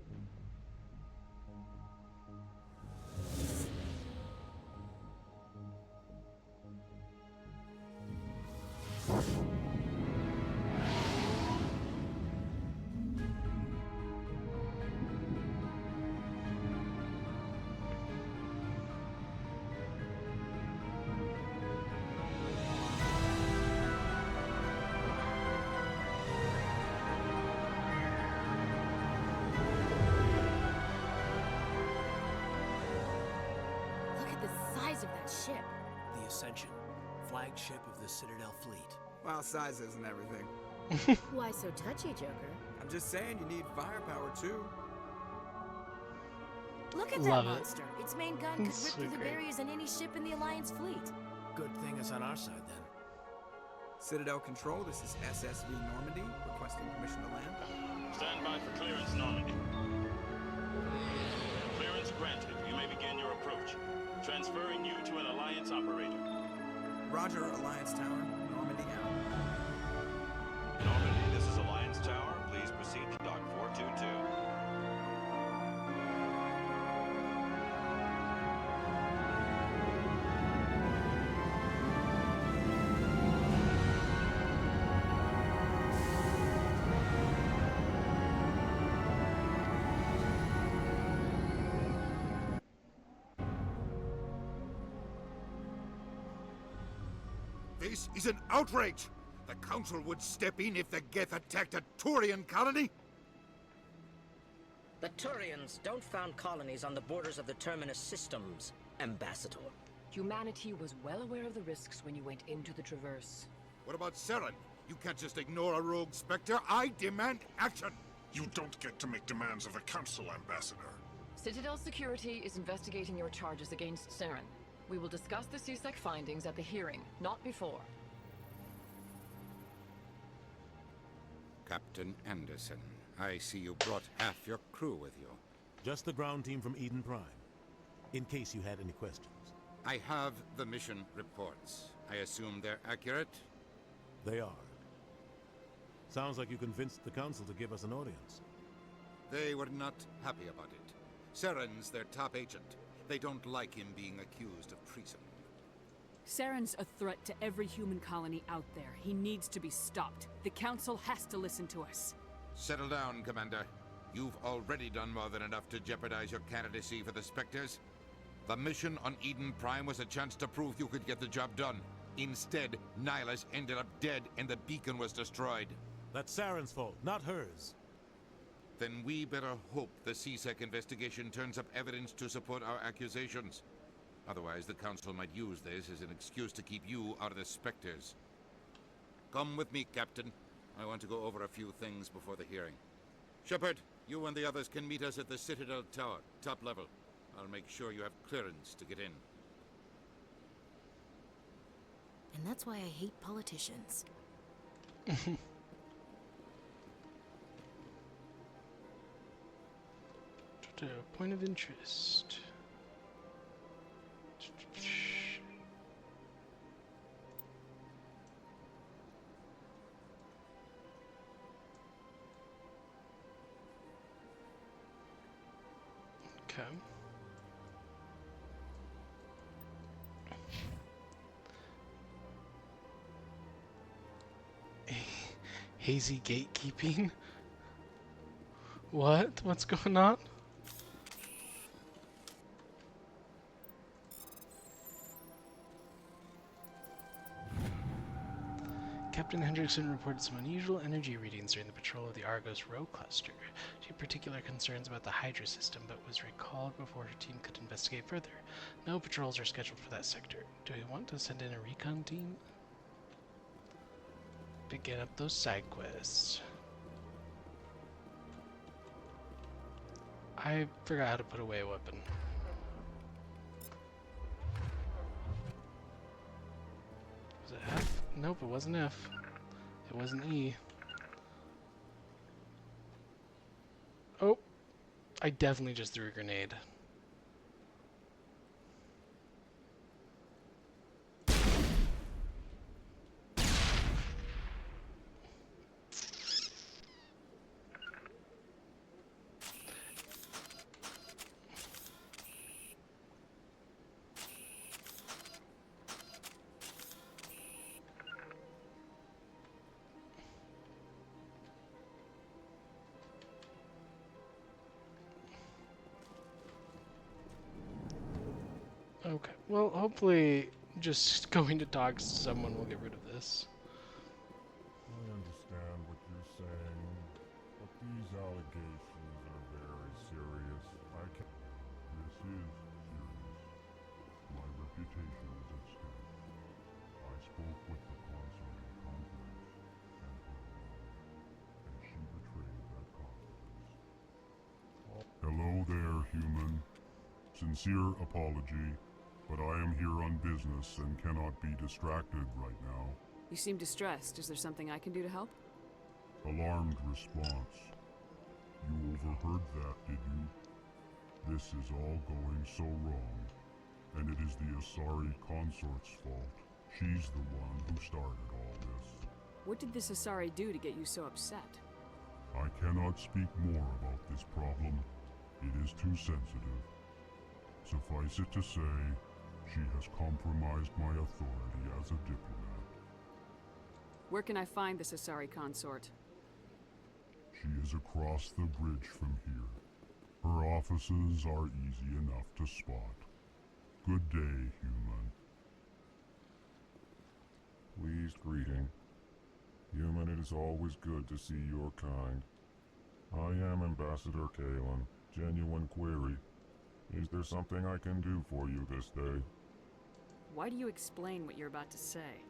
O: Of that ship.
R: The Ascension, flagship of the Citadel fleet.
G: Well, size isn't everything.
O: Why so touchy, Joker?
G: I'm just saying you need firepower too.
O: Look at that monster. Its main gun could rip through the barriers in any ship in the Alliance fleet.
R: Good thing it's on our side then.
G: Citadel Control, this is SSV Normandy, requesting permission to land.
U: Stand by for clearance, Normandy. Clearance granted. You may begin your approach. Transferring you to an Alliance operator.
G: Roger, Alliance Tower. Normandy out.
U: Normandy, this is Alliance Tower. Please proceed to Dock 422.
C: This is an outrage! The Council would step in if the Geth attacked a Turian colony?
V: The Turians don't found colonies on the borders of the Terminus systems, Ambassador.
W: Humanity was well aware of the risks when you went into the Traverse.
C: What about Saren? You can't just ignore a rogue Spectre. I demand action!
X: You don't get to make demands of the Council, Ambassador.
W: Citadel Security is investigating your charges against Saren. We will discuss the CSEC findings at the hearing, not before.
C: Captain Anderson, I see you brought half your crew with you.
D: Just the ground team from Eden Prime, in case you had any questions.
C: I have the mission reports. I assume they're accurate?
D: They are. Sounds like you convinced the Council to give us an audience.
C: They were not happy about it. Saren's their top agent. They don't like him being accused of treason.
J: Saren's a threat to every human colony out there. He needs to be stopped. The Council has to listen to us.
C: Settle down, Commander. You've already done more than enough to jeopardize your candidacy for the Spectres. The mission on Eden Prime was a chance to prove you could get the job done. Instead, Nihilus ended up dead and the beacon was destroyed.
D: That's Saren's fault, not hers.
C: Then we better hope the CSEC investigation turns up evidence to support our accusations. Otherwise, the Council might use this as an excuse to keep you out of the Spectres. Come with me, Captain. I want to go over a few things before the hearing. Shepard, you and the others can meet us at the Citadel Tower, top level. I'll make sure you have clearance to get in.
O: And that's why I hate politicians.
A: Point of interest. Okay. Hazy gatekeeping? What? What's going on? Captain Hendrickson reported some unusual energy readings during the patrol of the Argos Row cluster. She had particular concerns about the Hydra system, but was recalled before her team could investigate further. No patrols are scheduled for that sector. Do we want to send in a recon team? Begin up those side quests. I forgot how to put away a weapon. Was it F? Nope, it wasn't F. It wasn't E. Oh, I definitely just threw a grenade. Okay, well, hopefully just going to talk to someone will get rid of this.
F: I understand what you're saying, but these allegations are very serious. This is serious. My reputation is at stake. I spoke with the consul in conference and she betrayed that confidence. Hello there, human. Sincere apology, but I am here on business and cannot be distracted right now.
J: You seem distressed. Is there something I can do to help?
F: Alarmed response. You overheard that, did you? This is all going so wrong, and it is the Asari consort's fault. She's the one who started all this.
J: What did this Asari do to get you so upset?
F: I cannot speak more about this problem. It is too sensitive. Suffice it to say, she has compromised my authority as a diplomat.
J: Where can I find this Asari consort?
F: She is across the bridge from here. Her offices are easy enough to spot. Good day, human. Pleased greeting. Human, it is always good to see your kind. I am Ambassador Kalen. Genuine query. Is there something I can do for you this day?
J: Why do you explain what you're about to say?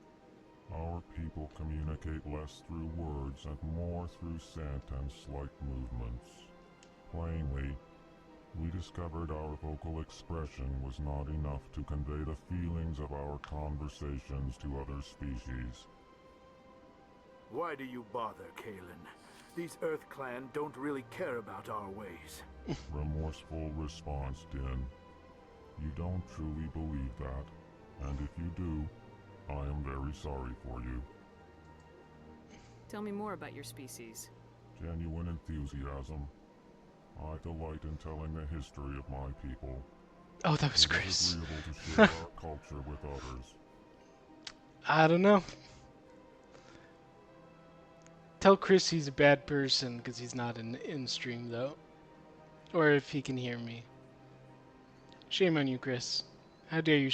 F: Our people communicate less through words and more through scent and slight movements. Plainly, we discovered our vocal expression was not enough to convey the feelings of our conversations to other species.
I: Why do you bother, Kalen? These Earth Clan don't really care about our ways.
F: Remorseful response, Din. You don't truly believe that, and if you do, I am very sorry for you.
J: Tell me more about your species.
F: Genuine enthusiasm. I delight in telling the history of my people.
A: Oh, that was
F: It
A: Chris.
F: is agreeable to share our culture with others.
A: I don't know. Tell Chris he's a bad person because he's not in stream though. Or if he can hear me. Shame on you, Chris. How dare you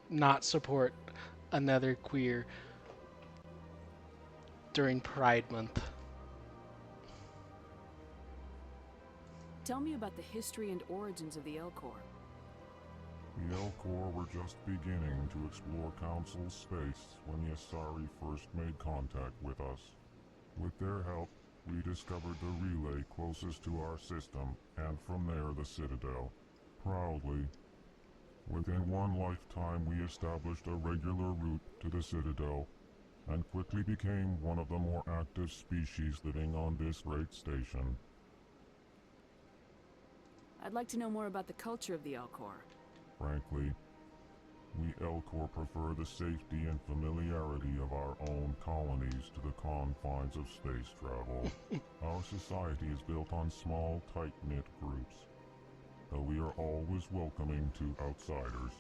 A: not support another queer during Pride Month.
J: Tell me about the history and origins of the Elcor.
F: The Elcor were just beginning to explore Council space when the Asari first made contact with us. With their help, we discovered the relay closest to our system, and from there the Citadel. Proudly, within one lifetime we established a regular route to the Citadel, and quickly became one of the more active species living on this great station.
J: I'd like to know more about the culture of the Elcor.
F: Frankly, we Elcor prefer the safety and familiarity of our own colonies to the confines of space travel. Our society is built on small, tight-knit groups. Though we are always welcoming to outsiders,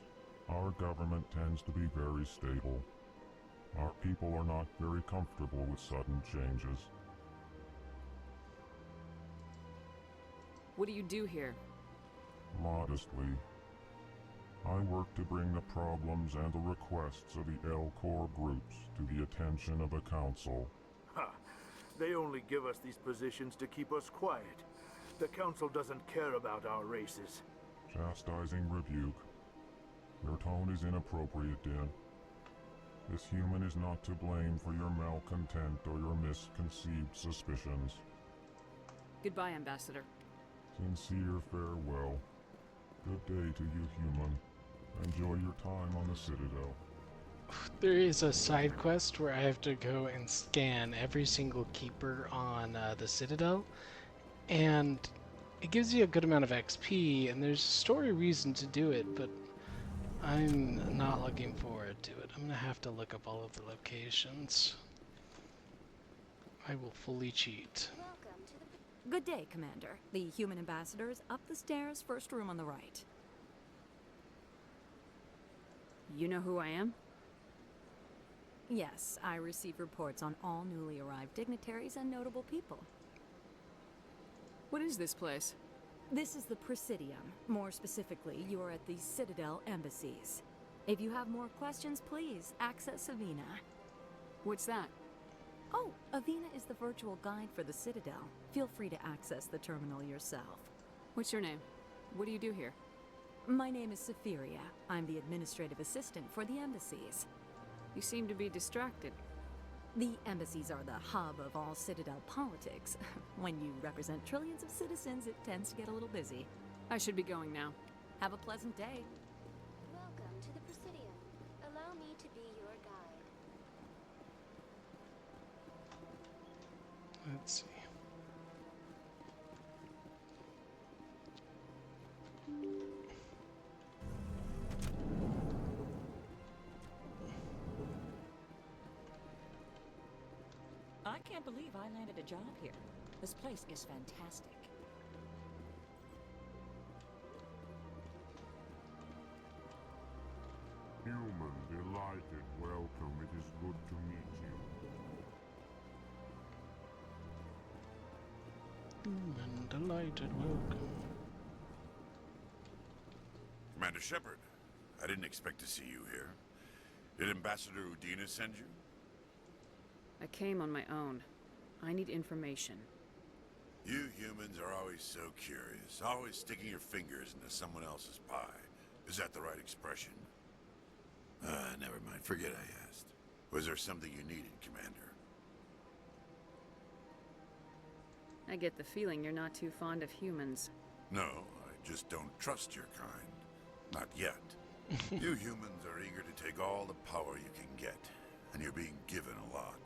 F: our government tends to be very stable. Our people are not very comfortable with sudden changes.
J: What do you do here?
F: Modestly, I work to bring the problems and the requests of the L-Corps groups to the attention of the Council.
H: Ha! They only give us these positions to keep us quiet. The Council doesn't care about our races.
F: Chastising rebuke. Your tone is inappropriate, Din. This human is not to blame for your malcontent or your misconceived suspicions.
J: Goodbye, Ambassador.
F: Sincere farewell. Good day to you, human. Enjoy your time on the Citadel.
A: There is a side quest where I have to go and scan every single keeper on the Citadel, and it gives you a good amount of XP, and there's a story reason to do it, but I'm not looking forward to it. I'm gonna have to look up all of the locations. I will fully cheat.
L: Good day, Commander. The human ambassador is up the stairs, first room on the right.
J: You know who I am?
L: Yes, I receive reports on all newly arrived dignitaries and notable people.
J: What is this place?
L: This is the Presidium. More specifically, you are at the Citadel embassies. If you have more questions, please access Avina.
J: What's that?
L: Oh, Avina is the virtual guide for the Citadel. Feel free to access the terminal yourself.
J: What's your name? What do you do here?
L: My name is Safiria. I'm the administrative assistant for the embassies.
J: You seem to be distracted.
L: The embassies are the hub of all Citadel politics. When you represent trillions of citizens, it tends to get a little busy.
J: I should be going now.
L: Have a pleasant day.
P: Welcome to the Presidium. Allow me to be your guide.
A: Let's see.
Q: I can't believe I landed a job here. This place is fantastic.
F: Human, delighted, welcome. It is good to meet you.
A: Human, delighted, welcome.
Y: Commander Shepard, I didn't expect to see you here. Did Ambassador Udina send you?
J: I came on my own. I need information.
Y: You humans are always so curious, always sticking your fingers into someone else's pie. Is that the right expression? Never mind. Forget I asked. Was there something you needed, Commander?
J: I get the feeling you're not too fond of humans.
Y: No, I just don't trust your kind. Not yet. You humans are eager to take all the power you can get, and you're being given a lot.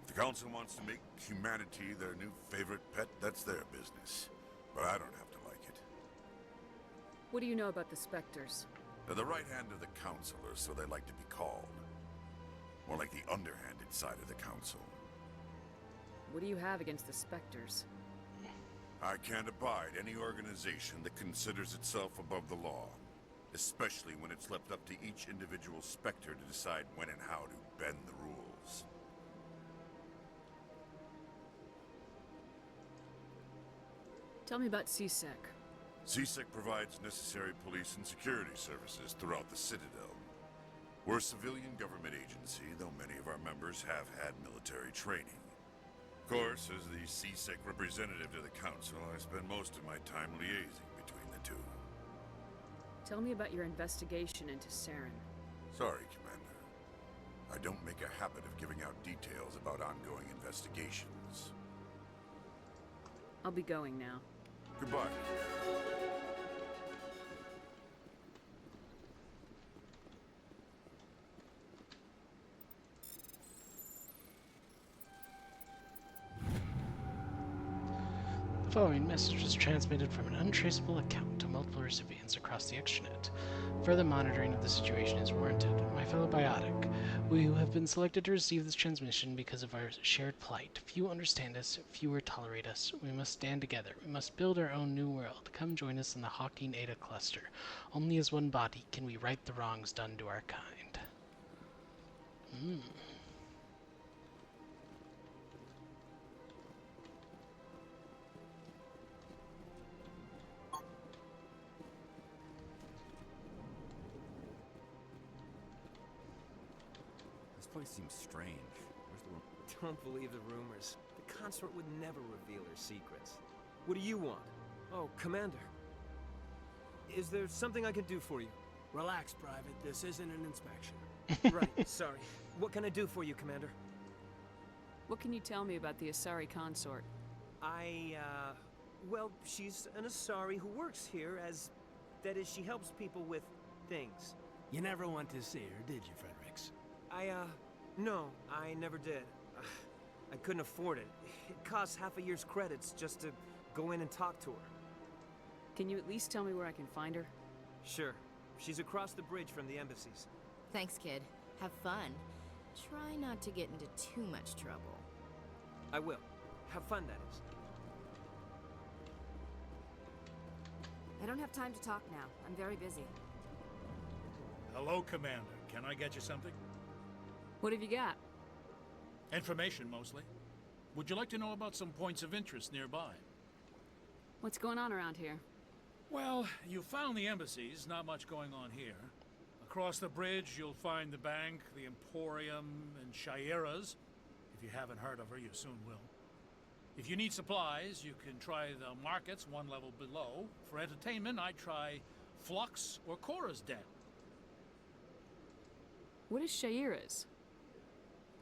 Y: If the Council wants to make humanity their new favorite pet, that's their business. But I don't have to like it.
J: What do you know about the Spectres?
Y: They're the right hand of the Council, or so they like to be called. More like the underhanded side of the Council.
J: What do you have against the Spectres?
Y: I can't abide any organization that considers itself above the law. Especially when it's left up to each individual Spectre to decide when and how to bend the rules.
J: Tell me about CSEC.
Y: CSEC provides necessary police and security services throughout the Citadel. We're a civilian government agency, though many of our members have had military training. Of course, as the CSEC representative to the Council, I spend most of my time liaising between the two.
J: Tell me about your investigation into Saren.
Y: Sorry, Commander. I don't make a habit of giving out details about ongoing investigations.
J: I'll be going now.
Y: Goodbye.
A: The following message was transmitted from an untraceable account to multiple recipients across the extranet. Further monitoring of the situation is warranted. My fellow biotic, we have been selected to receive this transmission because of our shared plight. Few understand us, fewer tolerate us. We must stand together. We must build our own new world. Come join us in the Hawking Ada cluster. Only as one body can we right the wrongs done to our kind.
B: place seems strange. Where's the room?
R: Don't believe the rumors. The consort would never reveal her secrets. What do you want? Oh, Commander. Is there something I can do for you?
I: Relax, Private. This isn't an inspection.
R: Right, sorry. What can I do for you, Commander?
J: What can you tell me about the Asari consort?
R: Well, she's an Asari who works here as... That is, she helps people with things.
I: You never went to see her, did you, Fredericks?
R: No, I never did. I couldn't afford it. It costs half a year's credits just to go in and talk to her.
J: Can you at least tell me where I can find her?
R: Sure. She's across the bridge from the embassies.
O: Thanks, kid. Have fun. Try not to get into too much trouble.
R: I will. Have fun, that is.
L: I don't have time to talk now. I'm very busy.
K: Hello, Commander. Can I get you something?
J: What have you got?
K: Information, mostly. Would you like to know about some points of interest nearby?
J: What's going on around here?
K: Well, you found the embassies. Not much going on here. Across the bridge, you'll find the bank, the Emporium, and Shaira's. If you haven't heard of her, you soon will. If you need supplies, you can try the markets one level below. For entertainment, I'd try Flux or Cora's Den.
J: What is Shaira's?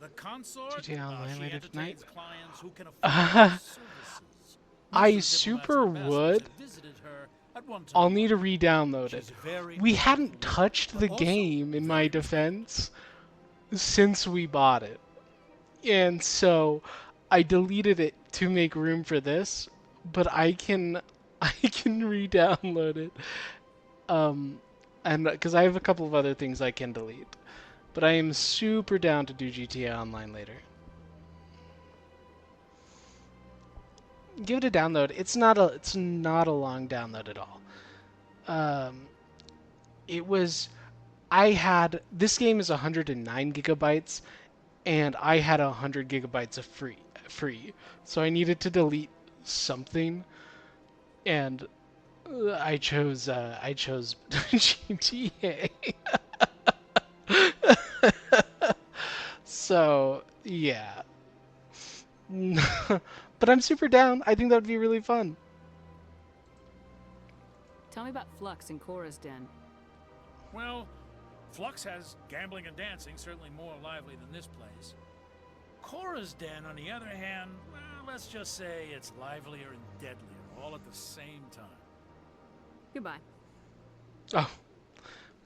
K: The consort,
A: GTA Online
K: she
A: later
K: entertains
A: tonight?
K: clients who can afford her services.
A: I
K: Most
A: super
K: diplomats and
A: would.
K: ambassadors have visited her at one time.
A: I'll need to re-download it.
K: She's very
A: We hadn't
K: powerful,
A: touched the
K: but also
A: game, in my
K: very
A: defense, since we bought it. And so I deleted it to make room for this, but I can re-download it. And because I have a couple of other things I can delete. But I am super down to do GTA Online later. Give it a download. It's not a long download at all. This game is 109 gigabytes, and I had 100 gigabytes of free. So I needed to delete something, and I chose GTA. So yeah. But I'm super down. I think that would be really fun.
J: Tell me about Flux and Cora's Den.
K: Well, Flux has gambling and dancing, certainly more lively than this place. Cora's Den, on the other hand, well, let's just say it's livelier and deadlier, all at the same time.
J: Goodbye.
A: Oh,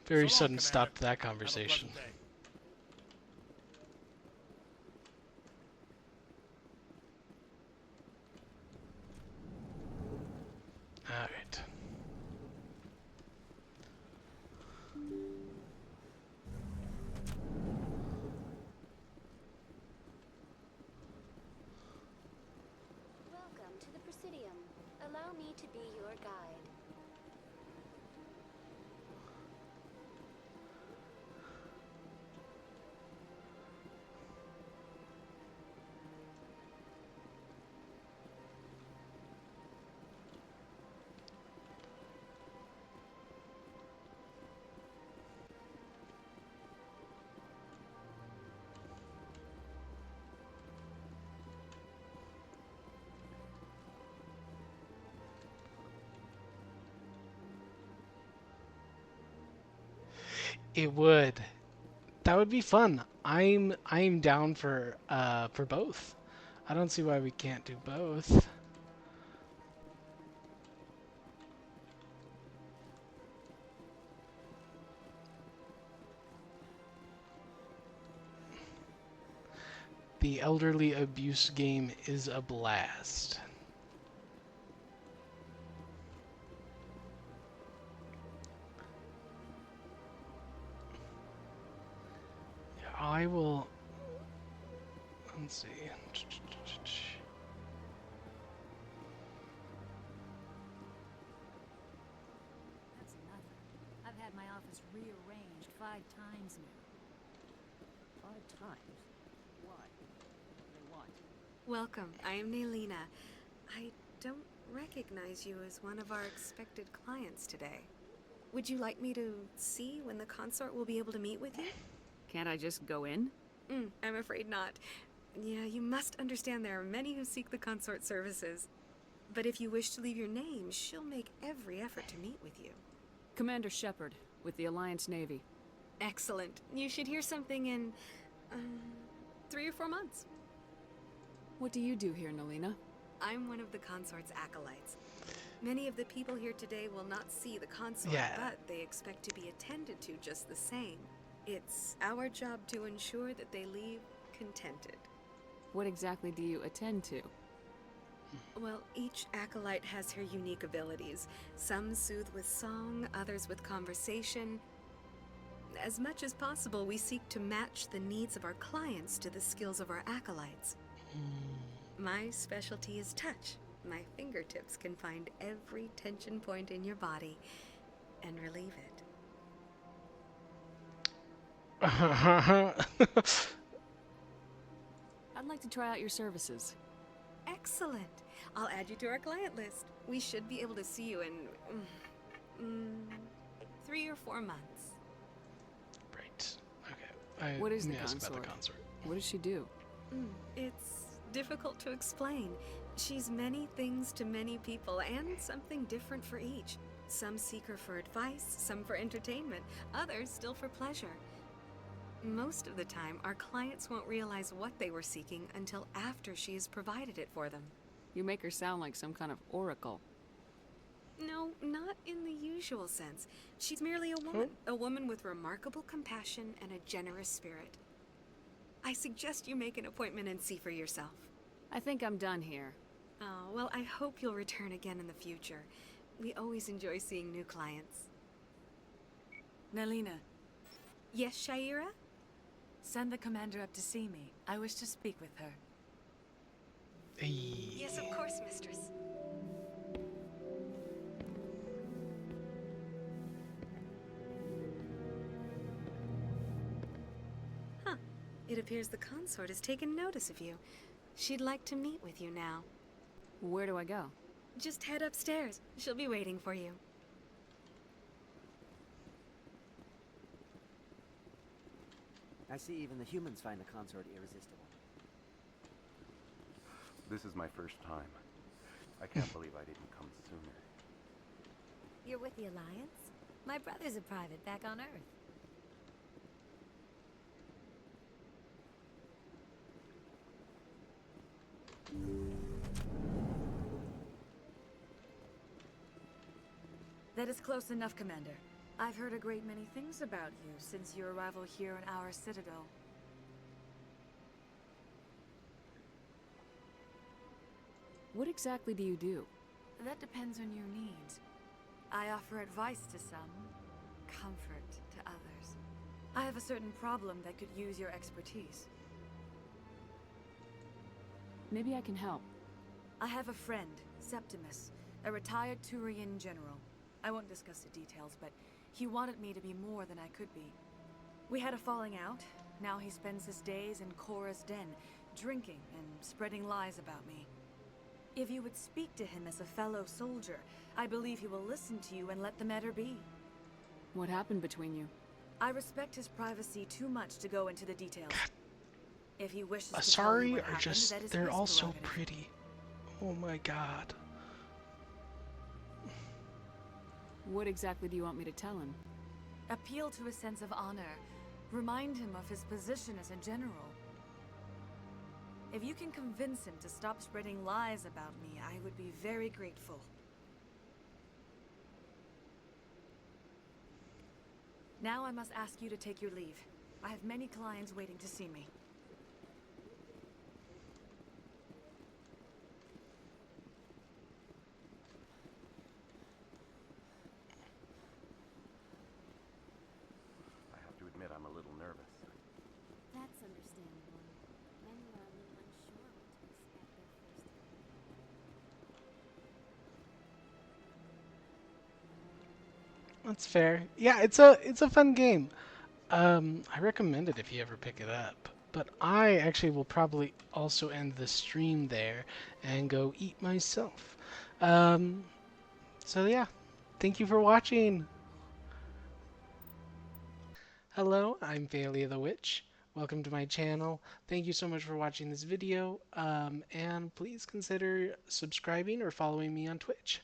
A: very
K: So long,
A: sudden
K: Commander.
A: stop to that
K: Have a
A: conversation.
K: pleasant day.
A: All right.
P: Welcome to the Presidium. Allow me to be your guide.
A: It would. That would be fun. I'm down for both. I don't see why we can't do both. The elderly abuse game is a blast. I will. Let's see.
L: That's nothing. I've had my office rearranged 5 times now.
Q: 5 times? Why? What do they want?
E: Welcome. I am Nailina. I don't recognize you as one of our expected clients today. Would you like me to see when the consort will be able to meet with you?
J: Can't I just go in?
E: I'm afraid not. Yeah, you must understand there are many who seek the consort services. But if you wish to leave your name, she'll make every effort to meet with you.
J: Commander Shepard, with the Alliance Navy.
E: Excellent. You should hear something in, 3 or 4 months.
J: What do you do here, Nelina?
E: I'm one of the consort's acolytes. Many of the people here today will not see the consort, but they expect to be attended to just the same. It's our job to ensure that they leave contented.
J: What exactly do you attend to?
E: Well, each acolyte has her unique abilities. Some soothe with song, others with conversation. As much as possible, we seek to match the needs of our clients to the skills of our acolytes. My specialty is touch. My fingertips can find every tension point in your body and relieve it.
J: I'd like to try out your services.
E: Excellent. I'll add you to our client list. We should be able to see you in 3 or 4 months.
A: Right. Okay.
J: What is
A: Let
J: the
A: me ask about
J: consort?
A: the consort.
J: What does she do?
E: It's difficult to explain. She's many things to many people, and something different for each. Some seek her for advice, some for entertainment, others still for pleasure. Most of the time, our clients won't realize what they were seeking until after she has provided it for them.
J: You make her sound like some kind of oracle.
E: No, not in the usual sense. She's merely a woman with remarkable compassion and a generous spirit. I suggest you make an appointment and see for yourself.
J: I think I'm done here.
E: Oh, well, I hope you'll return again in the future. We always enjoy seeing new clients.
G: Nelina.
E: Yes, Shaira?
G: Send the commander up to see me. I wish to speak with her.
E: Yes, of course, mistress. Huh. It appears the consort has taken notice of you. She'd like to meet with you now.
J: Where do I go?
E: Just head upstairs. She'll be waiting for you.
M: I see even the humans find the consort irresistible.
N: This is my first time. I can't believe I didn't come sooner.
L: You're with the Alliance? My brother's a private back on Earth.
G: That is close enough, Commander. I've heard a great many things about you since your arrival here in our citadel.
J: What exactly do you do?
G: That depends on your needs. I offer advice to some, comfort to others. I have a certain problem that could use your expertise.
J: Maybe I can help.
G: I have a friend, Septimus, a retired Turian general. I won't discuss the details, but he wanted me to be more than I could be. We had a falling out. Now he spends his days in Cora's den, drinking and spreading lies about me. If you would speak to him as a fellow soldier, I believe he will listen to you and let the matter be.
J: What happened between you?
G: I respect his privacy too much to go into the details. If he wishes to tell
A: Asari
G: you what
A: are
G: happened,
A: just,
G: that is
A: they're
G: his
A: all so
G: prerogative.
A: pretty. Oh my god.
J: What exactly do you want me to tell him?
G: Appeal to his sense of honor. Remind him of his position as a general. If you can convince him to stop spreading lies about me, I would be very grateful. Now I must ask you to take your leave. I have many clients waiting to see me.
N: I have to admit I'm a little nervous.
L: That's understandable. Many are a little unsure what to expect their first time.
A: That's fair. Yeah, it's a fun game. I recommend it if you ever pick it up. But I actually will probably also end the stream there and go eat myself. So yeah, thank you for watching. Hello, I'm Faylia the Witch. welcome to my channel. Thank you so much for watching this video, and please consider subscribing or following me on Twitch.